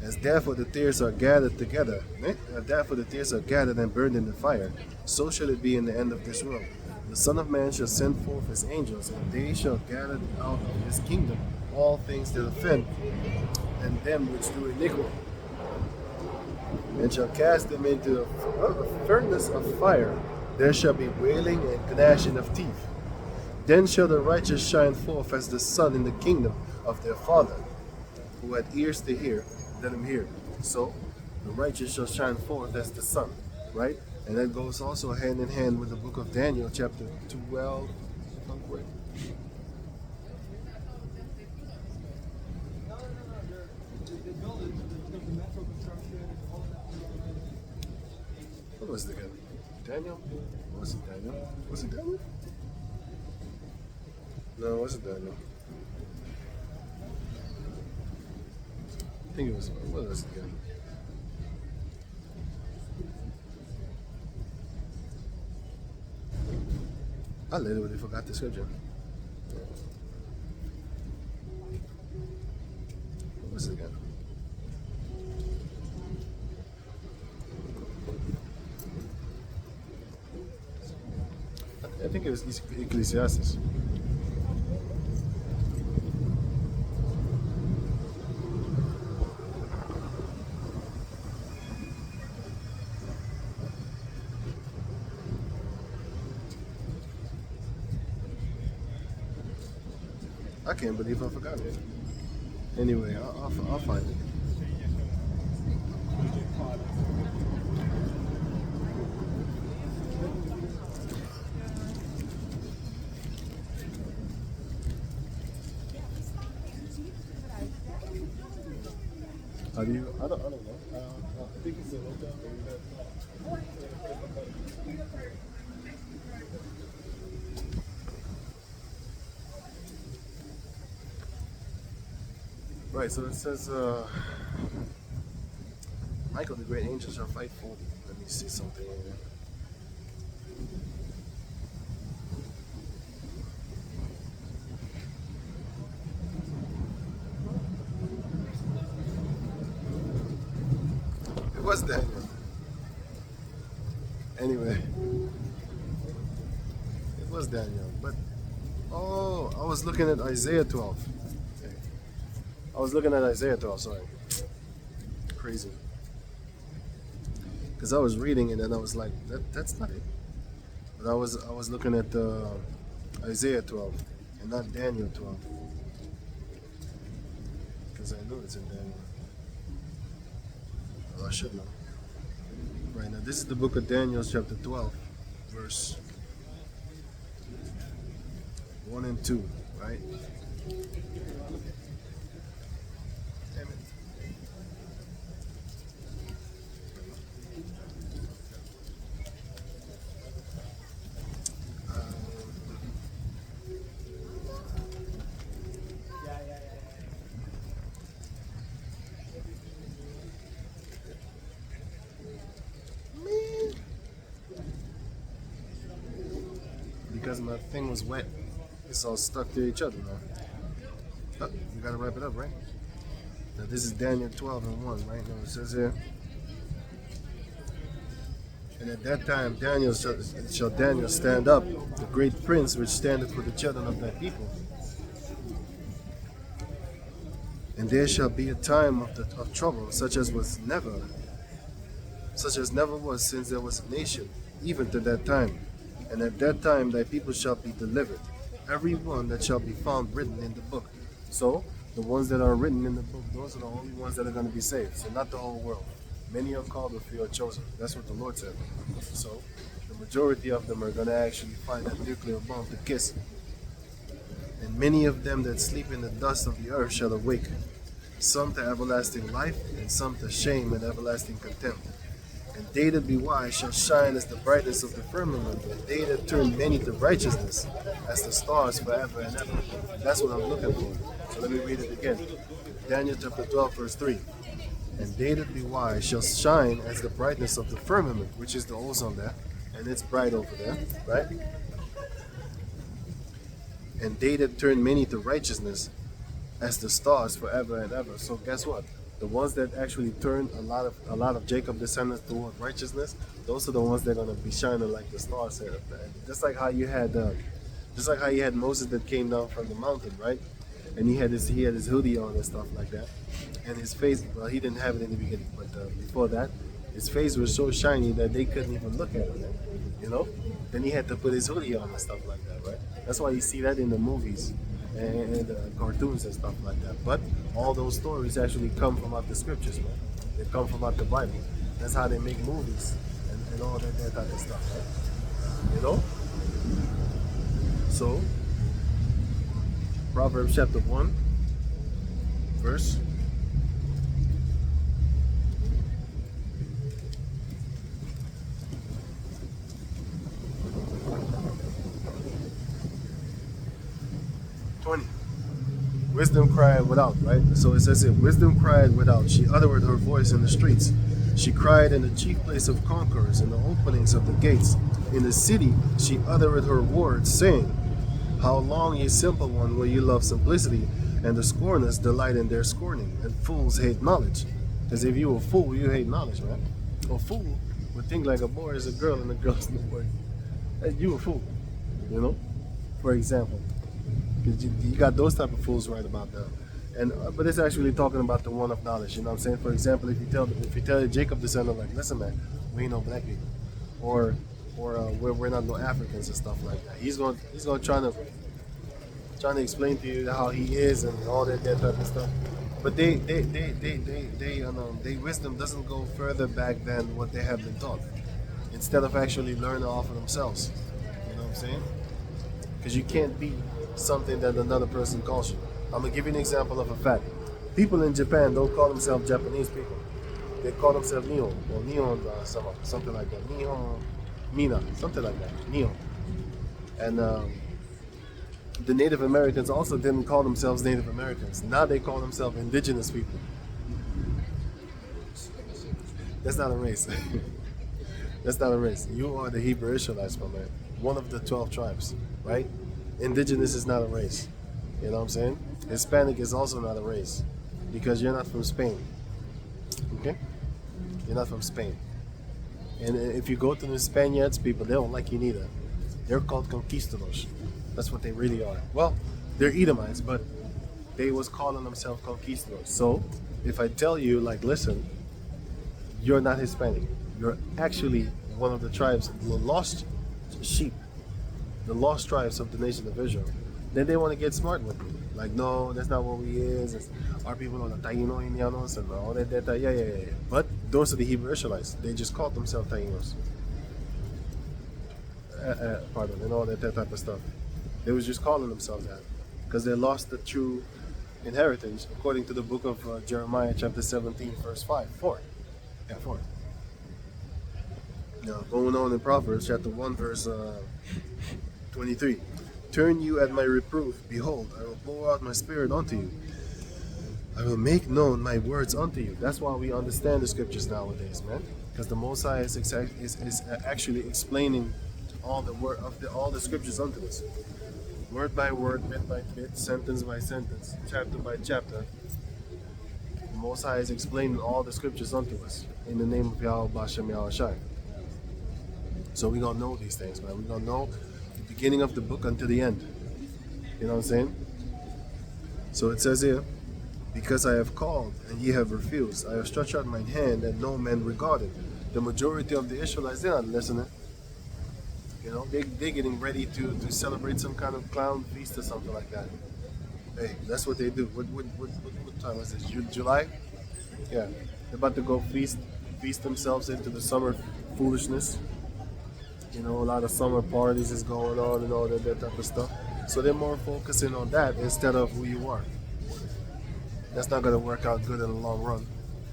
As therefore the tares are gathered together, therefore the tares are gathered and burned in the fire, so shall it be in the end of this world. The Son of Man shall send forth his angels, and they shall gather out of his kingdom all things that offend, and them which do iniquity, and shall cast them into a furnace of fire. There shall be wailing and gnashing of teeth. Then shall the righteous shine forth as the sun in the kingdom of their Father. Who had ears to hear, let him hear. So, the righteous shall shine forth as the sun, right? And that goes also hand in hand with the book of Daniel, chapter 12. What was it again? Daniel? Was it Daniel? Was it Daniel? No, it wasn't Daniel. I think it was, what was it again? I literally forgot the scripture. What was it again? I think it was Ecclesiastes. I can't believe I forgot it. Anyway, I'll find it. How do you? I don't know. I think it's a hotel. Right, so it says, Michael the great angel shall fight for thee. Let me see something in there. It was Daniel. Anyway, it was Daniel. But, oh, I was looking at Isaiah 12. I was looking at Isaiah 12, sorry. Crazy. Because I was reading it and I was like, that's not it. But I was looking at Isaiah 12 and not Daniel 12. Because I know it's in Daniel. Well, I should know. Right now, this is the book of Daniel, chapter 12, verse 1 and 2, right? Damn it. Because my thing was wet, it's all stuck to each other now. Oh, you gotta wrap it up, right? Now this is Daniel 12 and 1, right? Now it says here, and at that time Daniel shall Daniel stand up, the great prince which standeth for the children of thy people. And there shall be a time of trouble, such as never was since there was a nation, even to that time. And at that time thy people shall be delivered, every one that shall be found written in the book. So the ones that are written in the book, those are the only ones that are going to be saved. So not the whole world. Many are called, but few are chosen. That's what the Lord said. So the majority of them are going to actually find that nuclear bomb to kiss. And many of them that sleep in the dust of the earth shall awake, some to everlasting life, and some to shame and everlasting contempt. And they that be wise shall shine as the brightness of the firmament, and they that turn many to righteousness as the stars forever and ever. That's what I'm looking for. So let me read it again. Daniel chapter 12, verse 3. And they that be wise shall shine as the brightness of the firmament, which is the ozone there, and it's bright over there, right? And they that turn many to righteousness as the stars forever and ever. So guess what? The ones that actually turn a lot of Jacob descendants toward righteousness, those are the ones that are going to be shining like the stars here. Just like how you had Moses that came down from the mountain, right? And he had his hoodie on and stuff like that, and his face. Well, he didn't have it in the beginning, but before that, his face was so shiny that they couldn't even look at him. You know. Then he had to put his hoodie on and stuff like that, right? That's why you see that in the movies and cartoons and stuff like that. But all those stories actually come from out the scriptures, man. They come from out the Bible. That's how they make movies and all that type of stuff, right? You know? So, Proverbs chapter 1, verse 20. Wisdom cried without, right? So it says here, wisdom cried without. She uttered her voice in the streets. She cried in the chief place of conquerors, in the openings of the gates. In the city she uttered her words, saying, how long, ye simple one, will you love simplicity, and the scorners delight in their scorning, and fools hate knowledge? Because if you a fool, you hate knowledge, right? A fool would think like a boy is a girl and a girl is a boy. And you a fool, you know? For example. Because you got those type of fools right about that. And but it's actually talking about the one of knowledge, you know what I'm saying? For example, if you tell Jacob descendant, like, listen man, we ain't no black people. Or we're not no Africans and stuff like that. He's going trying to explain to you how he is and all that type of stuff. But they wisdom doesn't go further back than what they have been taught. Instead of actually learning off of themselves. You know what I'm saying? Because you can't be something that another person calls you. I'm gonna give you an example of a fact. People in Japan don't call themselves Japanese people. They call themselves Nihon or Nihon something like that. Nihon Mina, something like that. Nihon. And the Native Americans also didn't call themselves Native Americans. Now they call themselves indigenous people. That's not a race. That's not a race. You are the Hebrew Israelites, my man. One of the 12 tribes, right? Indigenous is not a race. You know what I'm saying? Hispanic is also not a race. Because you're not from Spain. Okay? You're not from Spain. And if you go to the Spaniards, people, they don't like you neither. They're called conquistadors. That's what they really are. Well, they're Edomites, but they was calling themselves conquistadors. So if I tell you, like, listen, you're not Hispanic. You're actually one of the tribes, the lost sheep, the lost tribes of the nation of Israel. Then they want to get smart with me. Like, no, that's not what we is. It's our people are the Taino Indianos and all that. Yeah. But those are the Hebrew Israelites. They just called themselves Tainos. Pardon, and all that type of stuff. They was just calling themselves that because they lost the true inheritance according to the book of Jeremiah chapter 17 verse 4. Yeah, 4. Now, going on in Proverbs chapter 1 verse 23. Turn you at my reproof, behold, I will pour out my spirit unto you. I will make known my words unto you. That's why we understand the scriptures nowadays, man. Because the Most High is actually explaining all the scriptures unto us, word by word, bit by bit, sentence by sentence, chapter by chapter. The Most High is explaining all the scriptures unto us in the name of Yahweh Bashem Yahushai. So we gonna know these things, man. We gonna know the beginning of the book until the end. You know what I'm saying? So it says here, because I have called and ye have refused, I have stretched out mine hand and no man regarded. The majority of the Israelites, they're not listening. You know, they're getting ready to celebrate some kind of clown feast or something like that. Hey, that's what they do. What time is this? July? Yeah. They're about to go feast themselves into the summer foolishness. You know, a lot of summer parties is going on and all that type of stuff. So they're more focusing on that instead of who you are. That's not going to work out good in the long run.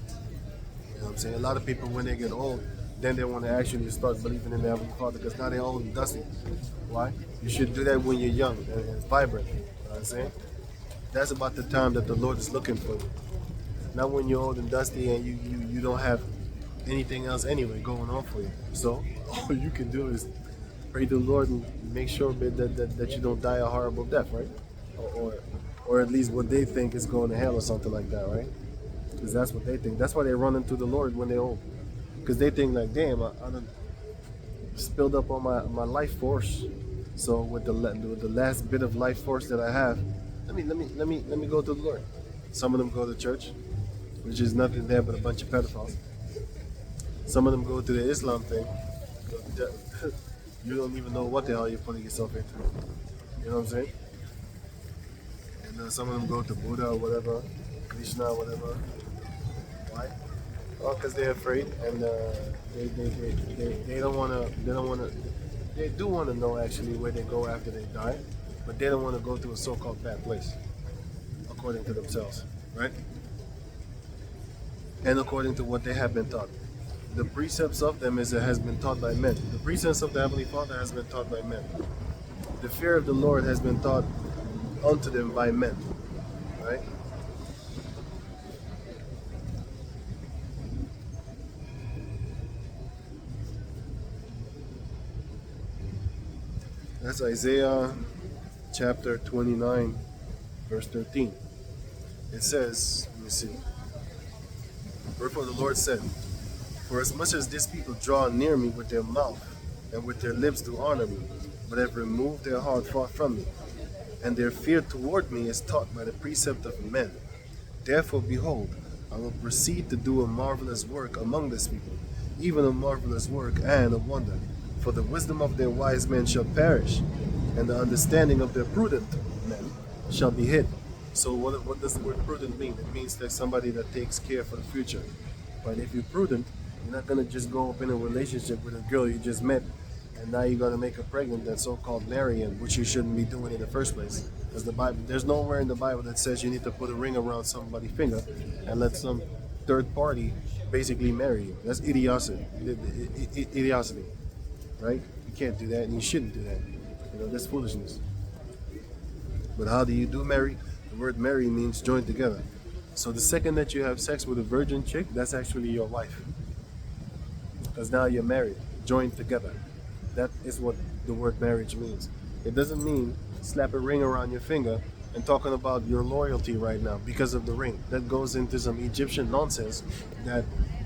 You know what I'm saying? A lot of people, when they get old, then they want to actually start believing in the Heavenly Father because now they're old and dusty. Why? You should do that when you're young and vibrant. You know what I'm saying? That's about the time that the Lord is looking for you. Not when you're old and dusty and you don't have anything else anyway going on for you. So all you can do is pray to the Lord and make sure that you don't die a horrible death, right? Or at least what they think is going to hell or something like that, right? Because that's what they think. That's why they run into the Lord when they're old. Because they think like, damn, I done spilled up on my life force. So with the last bit of life force that I have, let me go to the Lord. Some of them go to church, which is nothing there but a bunch of pedophiles. Some of them go to the Islam thing. You don't even know what the hell you're putting yourself into. You know what I'm saying? And some of them go to Buddha or whatever, Krishna or whatever. Why? Well, because they're afraid, and they don't want to. They do want to know actually where they go after they die, but they don't want to go to a so-called bad place, according to themselves, right? And according to what they have been taught. The precepts of them has been taught by men. The precepts of the Heavenly Father has been taught by men. The fear of the Lord has been taught unto them by men, right? That's Isaiah chapter 29, verse 13. It says, let me see. Wherefore the Lord said, for as much as this people draw near me with their mouth, and with their lips do honor me, but have removed their heart far from me, and their fear toward me is taught by the precept of men. Therefore, behold, I will proceed to do a marvelous work among this people, even a marvelous work and a wonder. For the wisdom of their wise men shall perish, and the understanding of their prudent men shall be hid. So what does the word prudent mean? It means like somebody that takes care for the future. But if you're prudent, you're not going to just go up in a relationship with a girl you just met, and now you're going to make her pregnant, that so-called marrying, which you shouldn't be doing in the first place. Because there's nowhere in the Bible that says you need to put a ring around somebody's finger and let some third party basically marry you. That's idiocy. Idiocy, right? You can't do that, and you shouldn't do that. You know, that's foolishness. But how do you do marry? The word marry means join together. So the second that you have sex with a virgin chick, that's actually your wife. Because now you're married, joined together. That is what the word marriage means. It doesn't mean slap a ring around your finger and talking about your loyalty right now because of the ring. That goes into some Egyptian nonsense that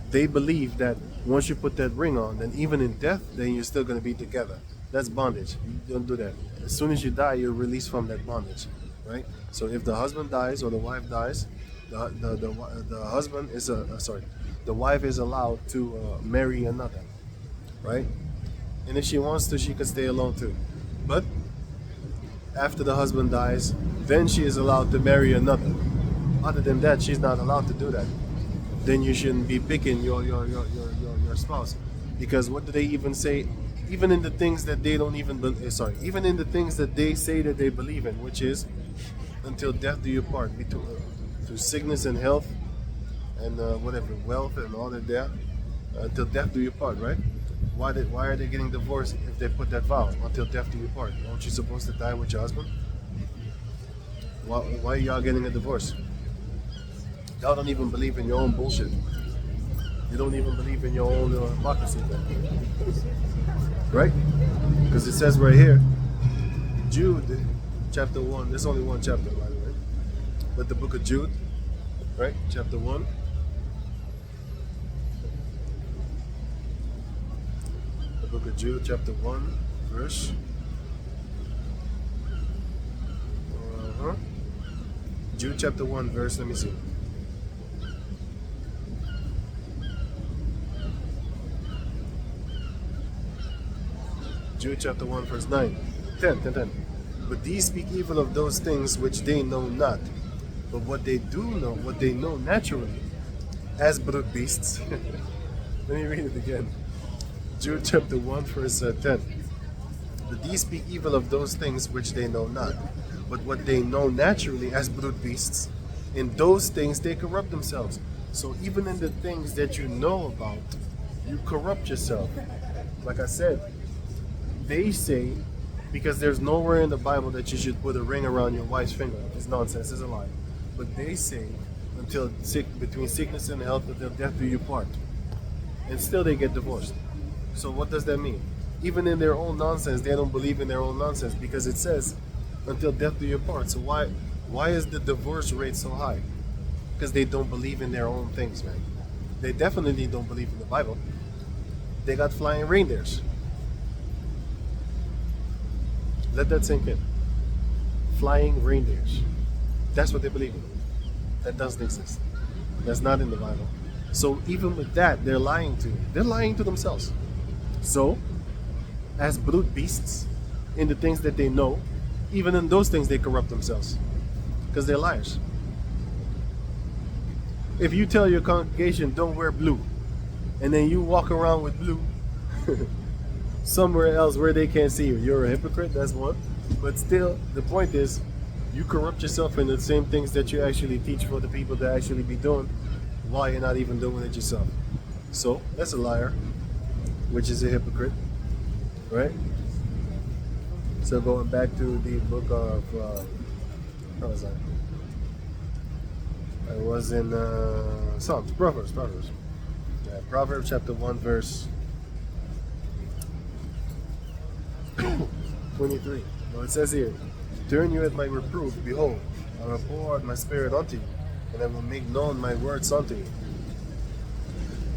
they believe that once you put that ring on, then even in death, then you're still going to be together. That's bondage. You don't do that. As soon as you die, you're released from that bondage, right? So if the husband dies or the wife dies, the husband is the wife is allowed to marry another, right? And if she wants to, she could stay alone too. But after the husband dies, then she is allowed to marry another. Other than that, she's not allowed to do that. Then you shouldn't be picking your spouse, because what do they even say? Even in the things that they don't even even in the things that they say that they believe in, which is until death do you part, through sickness and health and whatever, wealth and all that there, until death do you part, right? Why are they getting divorced if they put that vow, until death do you part? Aren't you supposed to die with your husband? Why are y'all getting a divorce? Y'all don't even believe in your own bullshit. You don't even believe in your own hypocrisy, man. Right? Because it says right here, Jude, chapter 1, there's only one chapter, by the way, but the book of Jude, right? Chapter 1. The book of Jude, chapter 1, verse. Jude, chapter 1, verse, let me see. Jude chapter 1 verse 9, 10. But these speak evil of those things which they know not. But what they do know, what they know naturally, as brute beasts. Let me read it again. Jude chapter 1 verse 10. But these speak evil of those things which they know not. But what they know naturally, as brute beasts, in those things they corrupt themselves. So even in the things that you know about, you corrupt yourself. Like I said, they say, because there's nowhere in the Bible that you should put a ring around your wife's finger. It's nonsense, it's a lie. But they say, between sickness and health, until death do you part. And still they get divorced. So what does that mean? Even in their own nonsense, they don't believe in their own nonsense, because it says, until death do you part. So why is the divorce rate so high? Because they don't believe in their own things, man. They definitely don't believe in the Bible. They got flying reindeers. Let that sink in. Flying reindeers. That's what they believe in. That doesn't exist. That's not in the Bible. So even with that, they're lying to you. They're lying to themselves. So, as brute beasts, in the things that they know, even in those things they corrupt themselves. Because they're liars. If you tell your congregation, don't wear blue, and then you walk around with blue, somewhere else where they can't see you, you're a hypocrite, that's one. But still, the point is, you corrupt yourself in the same things that you actually teach for the people to actually be doing, while you're not even doing it yourself. So, that's a liar, which is a hypocrite, right? So going back to the book of, how was that? I was in Psalms, Proverbs. Yeah, Proverbs chapter 1 verse 23. Well, it says here, turn you at my reproof, behold, I will pour out my spirit unto you, and I will make known my words unto you.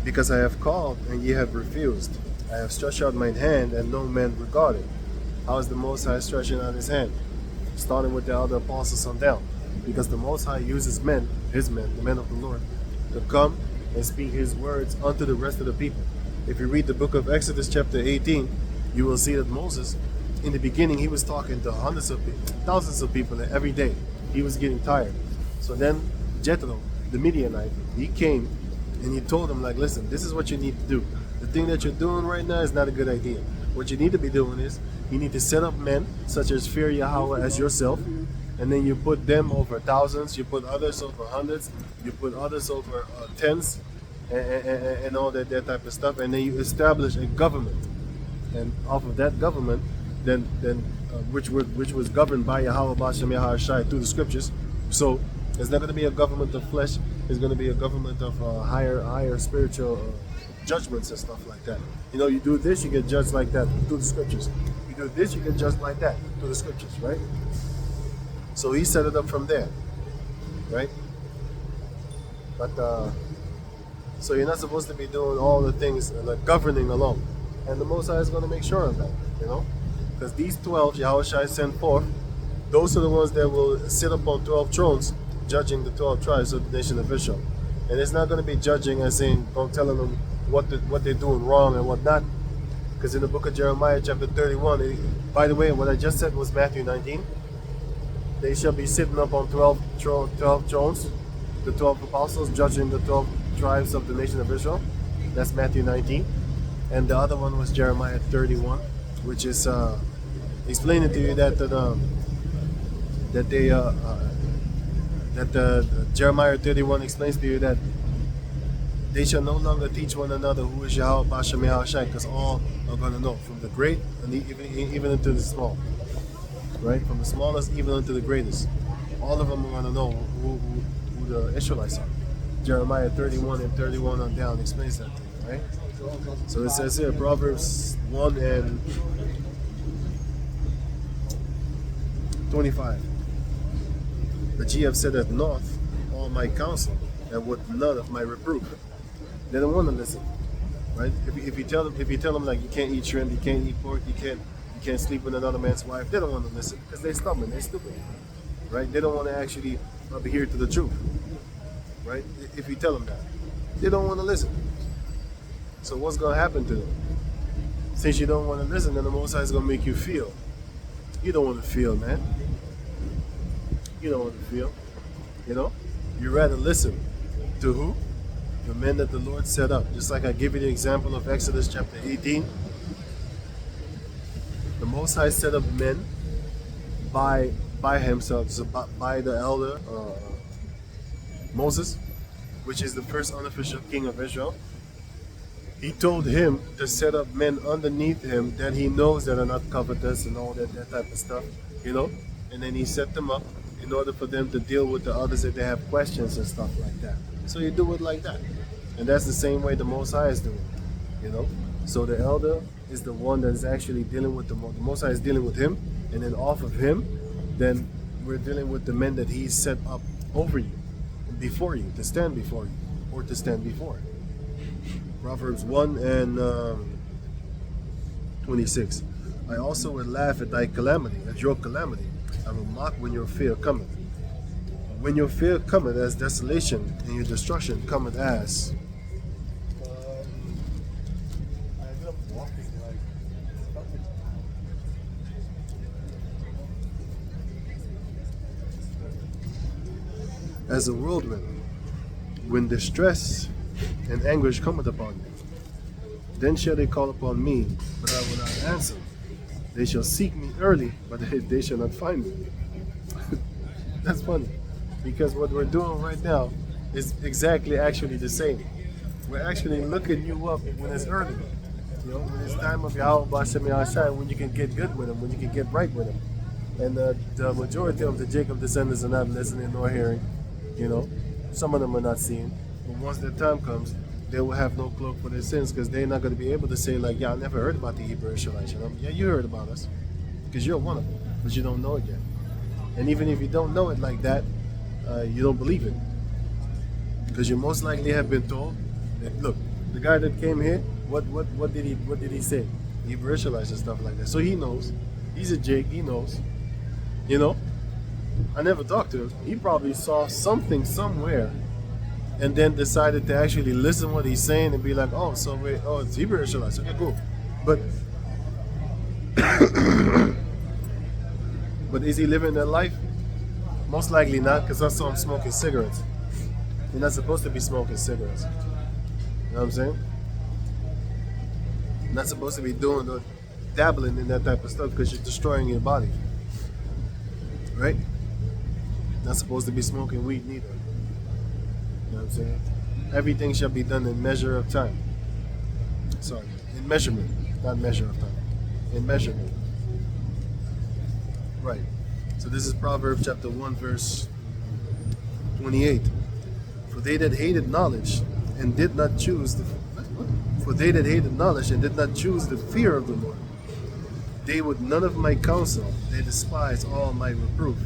Because I have called, and ye have refused. I have stretched out mine hand, and no man regarded. How is the Most High stretching out his hand? Starting with the other apostles on down. Because the Most High uses men, his men, the men of the Lord, to come and speak his words unto the rest of the people. If you read the book of Exodus chapter 18, you will see that Moses, in the beginning, he was talking to hundreds of people, thousands of people every day. He was getting tired. So then Jethro, the Midianite, he came and he told him, like, listen, this is what you need to do. The thing that you're doing right now is not a good idea. What you need to be doing is, you need to set up men such as fear Yahweh as yourself, and then you put them over thousands, you put others over hundreds, you put others over tens, and all that type of stuff, and then you establish a government. And off of that government, then which was governed by Yahweh Bashem Yahweh Shai through the scriptures. So it's not going to be a government of flesh. It's going to be a government of higher spiritual judgments and stuff like that. You know, you do this, you get judged like that through the scriptures. You do this, you get judged like that through the scriptures, right? So he set it up from there, right? But So you're not supposed to be doing all the things like governing alone. And the Most High is going to make sure of that, you know? Because these 12 Yahushua sent forth, those are the ones that will sit upon 12 thrones, judging the 12 tribes of the nation of Israel. And it's not going to be judging as in telling them what they're doing wrong and what not. Because in the book of Jeremiah, chapter 31, by the way, what I just said was Matthew 19. They shall be sitting up on 12 thrones, the 12 apostles, judging the 12 tribes of the nation of Israel. That's Matthew 19. And the other one was Jeremiah 31, which is explaining to you that Jeremiah 31 explains to you that they shall no longer teach one another who is Yahweh Bashem Yahushai, because all are going to know, from the great and even into the small, right? From the smallest even unto the greatest, all of them are going to know who the Israelites are. Jeremiah 31 and 31 on down explains that to you, right? So it says here, Proverbs 1 and 25. But ye have said at naught all my counsel, and would none of my reproof. They don't want to listen, right? If you tell them like you can't eat shrimp, you can't eat pork, you can't sleep with another man's wife, they don't want to listen because they're stubborn, they're stupid, right? They don't want to actually adhere to the truth, right? If you tell them that, they don't want to listen. So what's going to happen to them? Since you don't want to listen, then the Most High is going to make you feel. You don't want to feel, man. You don't want to feel. You know? You rather listen to who? The men that the Lord set up. Just like I give you the example of Exodus chapter 18. The Most High set up men by himself, so by the elder Moses, which is the first unofficial king of Israel. He told him to set up men underneath him that he knows that are not covetous and all that type of stuff, you know? And then he set them up in order for them to deal with the others if they have questions and stuff like that. So you do it like that. And that's the same way the Most High is doing, you know? So the elder is the one that is actually dealing with the Most High is dealing with him, and then off of him, then we're dealing with the men that he's set up over you, before you, to stand before you, or to stand before. Proverbs 1 and 26. I also will laugh at thy calamity, at your calamity. I will mock when your fear cometh. When your fear cometh as desolation, and your destruction cometh as... as a whirlwind, when distress and anguish cometh upon you. Then shall they call upon me, but I will not answer. They shall seek me early, but they shall not find me. That's funny, because what we're doing right now is exactly actually the same. We're actually looking you up when it's early. You know, when it's time of Yahweh Bashem Yahushai, when you can get good with him, when you can get right with him. And the majority of the Jacob descendants are not listening nor hearing. You know, some of them are not seeing. But once their time comes, they will have no cloak for their sins, because they're not going to be able to say like, yeah, I never heard about the Hebrew Israelites. You know? Yeah, you heard about us, because you're one of them, but you don't know it yet. And even if you don't know it like that, you don't believe it, because you most likely have been told that, look, the guy that came here, what did he say? Hebrew Israelites and stuff like that. So he knows. He's a Jake. He knows. You know. I never talked to him. He probably saw something somewhere, and then decided to actually listen what he's saying and be like, oh, so wait, oh, it's Hebrew Israelites. Okay, cool. But but is he living that life? Most likely not, because I saw him smoking cigarettes. You're not supposed to be smoking cigarettes. You know what I'm saying? You're not supposed to be doing the dabbling in that type of stuff, because you're destroying your body. Right? Not supposed to be smoking weed neither. You know what I'm saying? Everything shall be done in measure of time. Sorry, in measurement, not measure of time. In measurement. Right. So this is Proverbs chapter 1, verse 28. For they that hated knowledge and did not choose the fear of the Lord, they would none of my counsel, they despise all my reproof.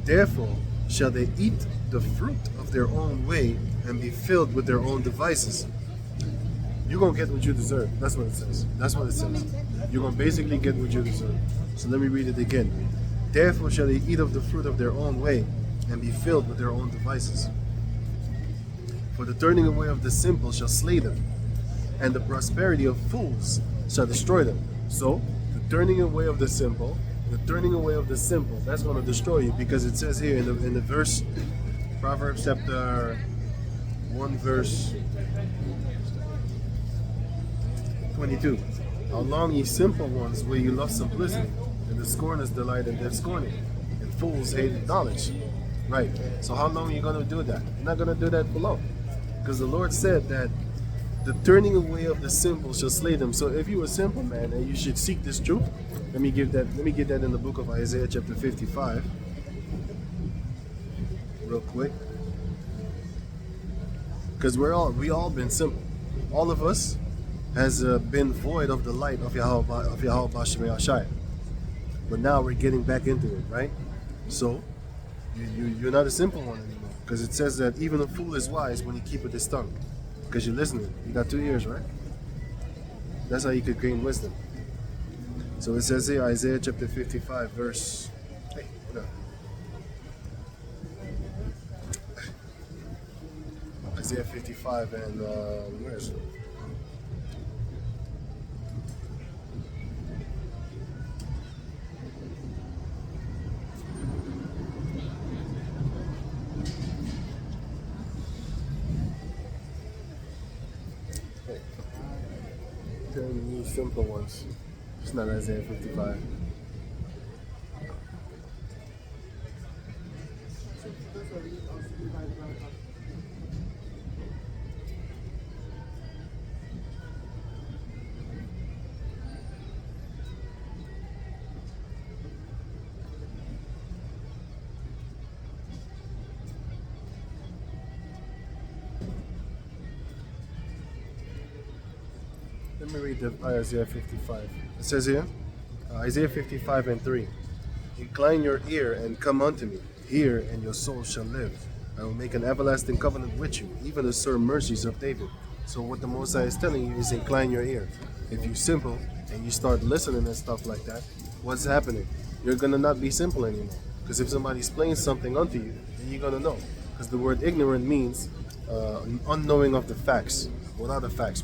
Therefore shall they eat the fruit of their own way, and be filled with their own devices. You're going to get what you deserve. That's what it says. That's what it says. You're going to basically get what you deserve. So let me read it again. Therefore shall they eat of the fruit of their own way and be filled with their own devices. For the turning away of the simple shall slay them, and the prosperity of fools shall destroy them. So, the turning away of the simple, that's going to destroy you, because it says here in the verse, Proverbs chapter 1 verse 22. How long, ye simple ones, will you love simplicity, and the scorners delight in their scorning, and fools hate knowledge. Right. So how long are you going to do that? You're not going to do that for long. Because the Lord said that the turning away of the simple shall slay them. So if you're a simple man and you should seek this truth, let me get that in the book of Isaiah chapter 55. Real quick. Because we all been simple. All of us has been void of the light of Yahweh Shemei Ashai. But now we're getting back into it, right? So you're not a simple one anymore. Because it says that even a fool is wise when he keepeth his tongue. Because you're listening. You got 2 ears, right? That's how you could gain wisdom. So it says here, Isaiah chapter 55, verse... Hey, what up? Isaiah 55 and... where is it? These simple ones. It's not Isaiah 55. Let me read the Isaiah 55. It says here, Isaiah 55 and 3. Incline your ear and come unto me. Hear, and your soul shall live. I will make an everlasting covenant with you, even the sure mercies of David. So what the Mosai is telling you is incline your ear. If you're simple and you start listening and stuff like that, what's happening? You're going to not be simple anymore. Because if somebody's playing something onto you, then you're going to know. Because the word ignorant means unknowing of the facts. What are the facts?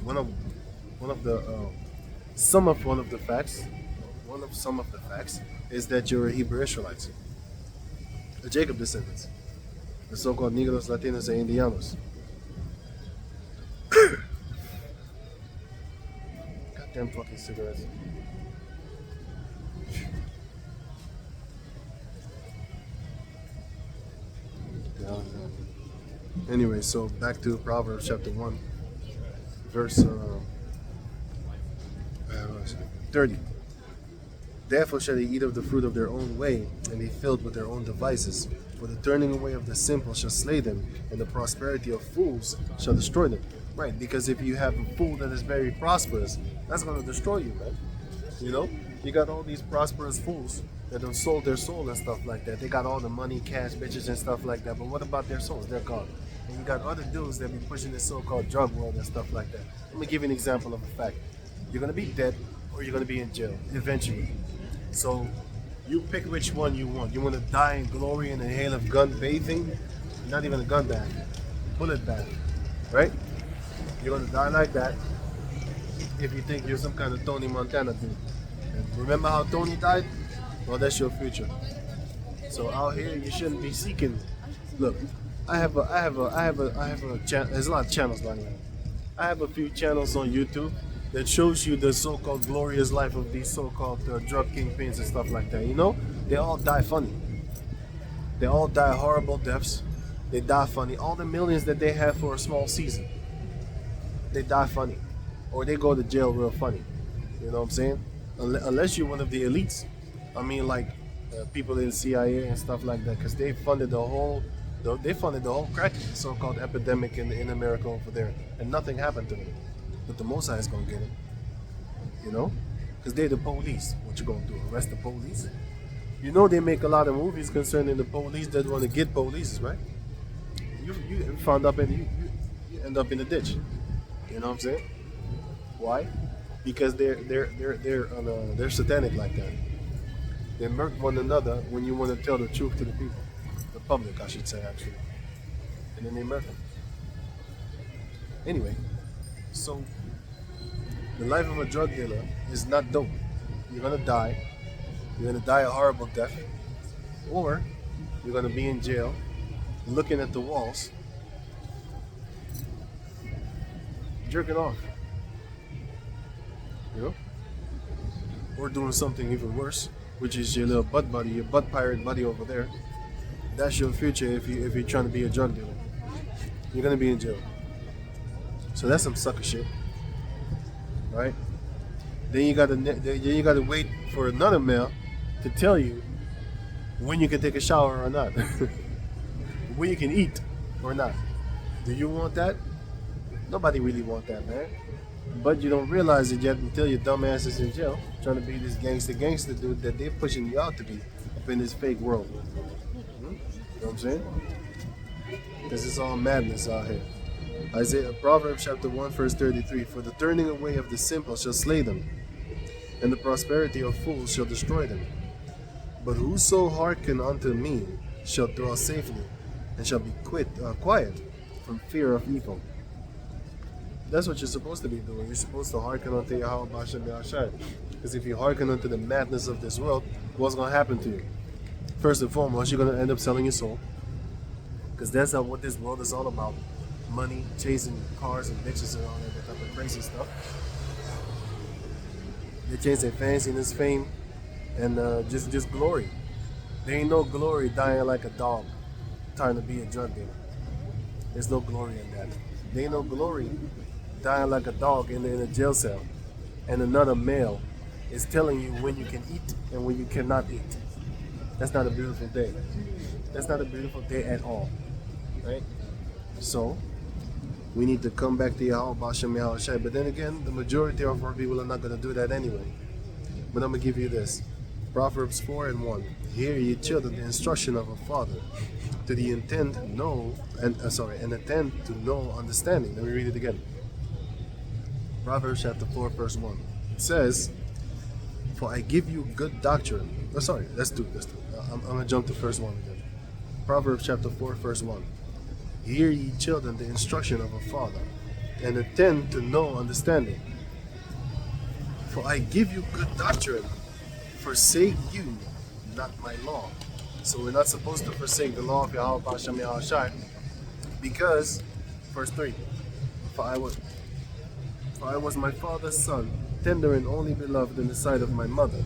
Some of the facts is that you're a Hebrew Israelite, the Jacob descendants, the so-called Negros, Latinos, and Indianos. Goddamn fucking cigarettes. Anyway, so back to Proverbs chapter 1, verse 30. Therefore shall they eat of the fruit of their own way, and be filled with their own devices. For the turning away of the simple shall slay them, and the prosperity of fools shall destroy them. Right, because if you have a fool that is very prosperous, that's going to destroy you, man. You know, you got all these prosperous fools that have sold their soul and stuff like that. They got all the money, cash, bitches, and stuff like that. But what about their souls? They're gone. And you got other dudes that be pushing this so-called drug world and stuff like that. Let me give you an example of a fact. You're going to be dead, or you're going to be in jail eventually. So you pick which one you want. You want to die in glory in a hail of gun bathing? Not even a gun bath, bullet bath, right? You're going to die like that if you think you're some kind of Tony Montana dude. And remember how Tony died? Well, that's your future. So out here, you shouldn't be seeking. Look, I have a channel. There's a lot of channels by the way. I have a few channels on YouTube that shows you the so-called glorious life of these so-called drug kingpins and stuff like that. You know, they all die funny. They all die horrible deaths. They die funny. All the millions that they have for a small season, they die funny, or they go to jail real funny. You know what I'm saying? Unless you're one of the elites. I mean, like people in the CIA and stuff like that, because they funded the whole crack so-called epidemic in America over there, and nothing happened to them. But the Mosai is gonna get it, you know, because they're the police. What you gonna do? Arrest the police? You know they make a lot of movies concerning the police that want to get police, right? You found up and you end up in a ditch. You know what I'm saying? Why? Because they're satanic like that. They murk one another when you want to tell the truth to the people, the public, I should say, actually, and then they murk them. Anyway, so the life of a drug dealer is not dope. You're gonna die. You're gonna die a horrible death, or you're gonna be in jail, looking at the walls, jerking off. You know, or doing something even worse, which is your little butt buddy, your butt pirate buddy over there. That's your future if you're trying to be a drug dealer. You're gonna be in jail. So that's some sucker shit, right? Then you gotta wait for another mail to tell you when you can take a shower or not, when you can eat or not. Do you want that? Nobody really want that, man. But you don't realize it yet until your dumb ass is in jail, trying to be this gangster dude that they're pushing you out to be up in this fake world. You know what I'm saying? This is all madness out here. Proverbs chapter 1 verse 33. For the turning away of the simple shall slay them, and the prosperity of fools shall destroy them. But whoso hearken unto me shall dwell safely, and shall be quiet from fear of evil. That's what you're supposed to be doing. You're supposed to hearken unto Yahweh Bashem Yahshai. Because if you hearken unto the madness of this world, what's going to happen to you? First and foremost, you're going to end up selling your soul. Because that's what this world is all about. Money, chasing cars and bitches and all that type of crazy stuff. They chase their fanciness, fame, and just glory. There ain't no glory dying like a dog trying to be a drug dealer. There's no glory in that. There ain't no glory dying like a dog in a jail cell, and another male is telling you when you can eat and when you cannot eat. That's not a beautiful day. That's not a beautiful day at all, right? So we need to come back to Yahweh Bashem Yahushai. But then again, the majority of our people are not going to do that anyway. But I'm going to give you this. Proverbs 4:1. Hear ye children the instruction of a father, to the intent know and attend to know understanding. Let me read it again. Proverbs chapter 4 verse 1. It says, for I give you good doctrine. Let's do it. I'm going to jump to verse 1 again. Proverbs chapter 4 verse 1. Hear ye children the instruction of a father, and attend to know understanding. For I give you good doctrine, forsake you not my law. So we're not supposed to forsake the law of Yahweh Bashem Yahushai, because, verse 3, For I was my father's son, tender and only beloved in the sight of my mother.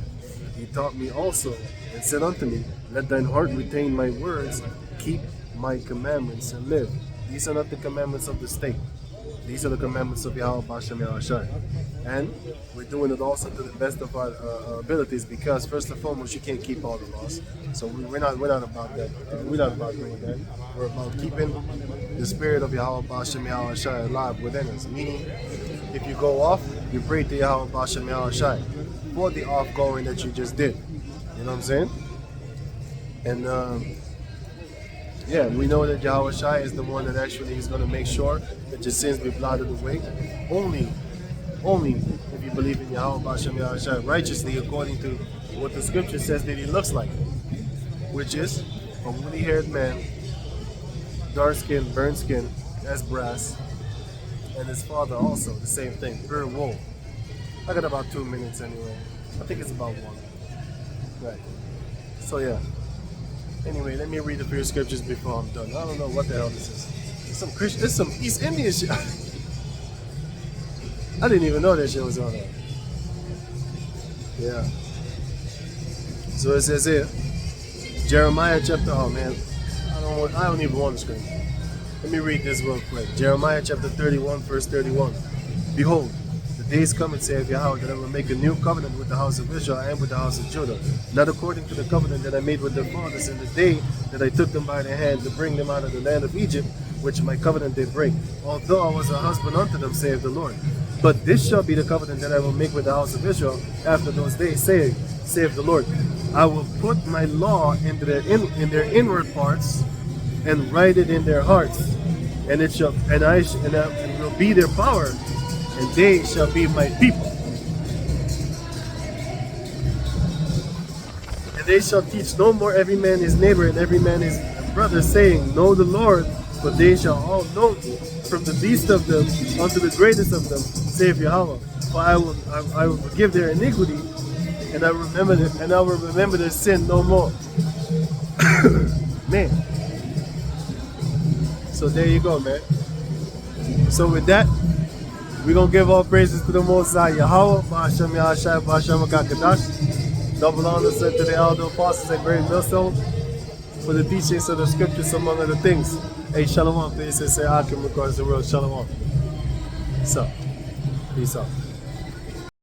He taught me also, and said unto me, let thine heart retain my words, keep my commandments and live. These are not the commandments of the state. These are the commandments of Yahweh Bashem Yahushai. And we're doing it also to the best of our abilities, because first and foremost, you can't keep all the laws. So we're not about that. We're not about doing that. We're about keeping the spirit of Yahweh Bashem Yahushai alive within us. Meaning, if you go off, you pray to Yahweh Bashem Yahushai for the off-going that you just did. You know what I'm saying? And we know that Yahweh Shai is the one that actually is going to make sure that your sins be blotted away. Only if you believe in Yahweh Bashem Yahushai righteously, according to what the scripture says that he looks like, which is a woolly-haired man, dark skin, burnt skin, as brass, and his father also the same thing, pure wool. I got about 2 minutes anyway. I think it's about 1. Right. So yeah. Anyway, let me read a few scriptures before I'm done. I don't know what the hell this is. It's some East Indian shit. I didn't even know that shit was on there. Yeah. So it says here, Jeremiah chapter, oh man, I don't even want to screen. Let me read this real quick. Jeremiah chapter 31, verse 31. Behold, the days come, and saith Yahweh, that I will make a new covenant with the house of Israel and with the house of Judah, not according to the covenant that I made with their fathers in the day that I took them by the hand to bring them out of the land of Egypt, which my covenant did break, although I was a husband unto them, saith the Lord. But this shall be the covenant that I will make with the house of Israel after those days, saith the Lord. I will put my law in their inward parts, and write it in their hearts, and it shall and I will be their power, and they shall be my people. And they shall teach no more every man his neighbor and every man his brother, saying, Know the Lord, but they shall all know me, from the least of them unto the greatest of them, saith Yahweh. For I will forgive their iniquity, and I will remember their sin no more. Man. So there you go, man. So with that, we're gonna give all praises to the Most High Yahweh, Ba'ashem Yahashai, Ba'ashem HaKadosh. Double honors to the elder apostles and great millstones for the teachings of the scriptures, among other things. Hey, Shalom, please say Akim regards the world. Shalom. So, peace out.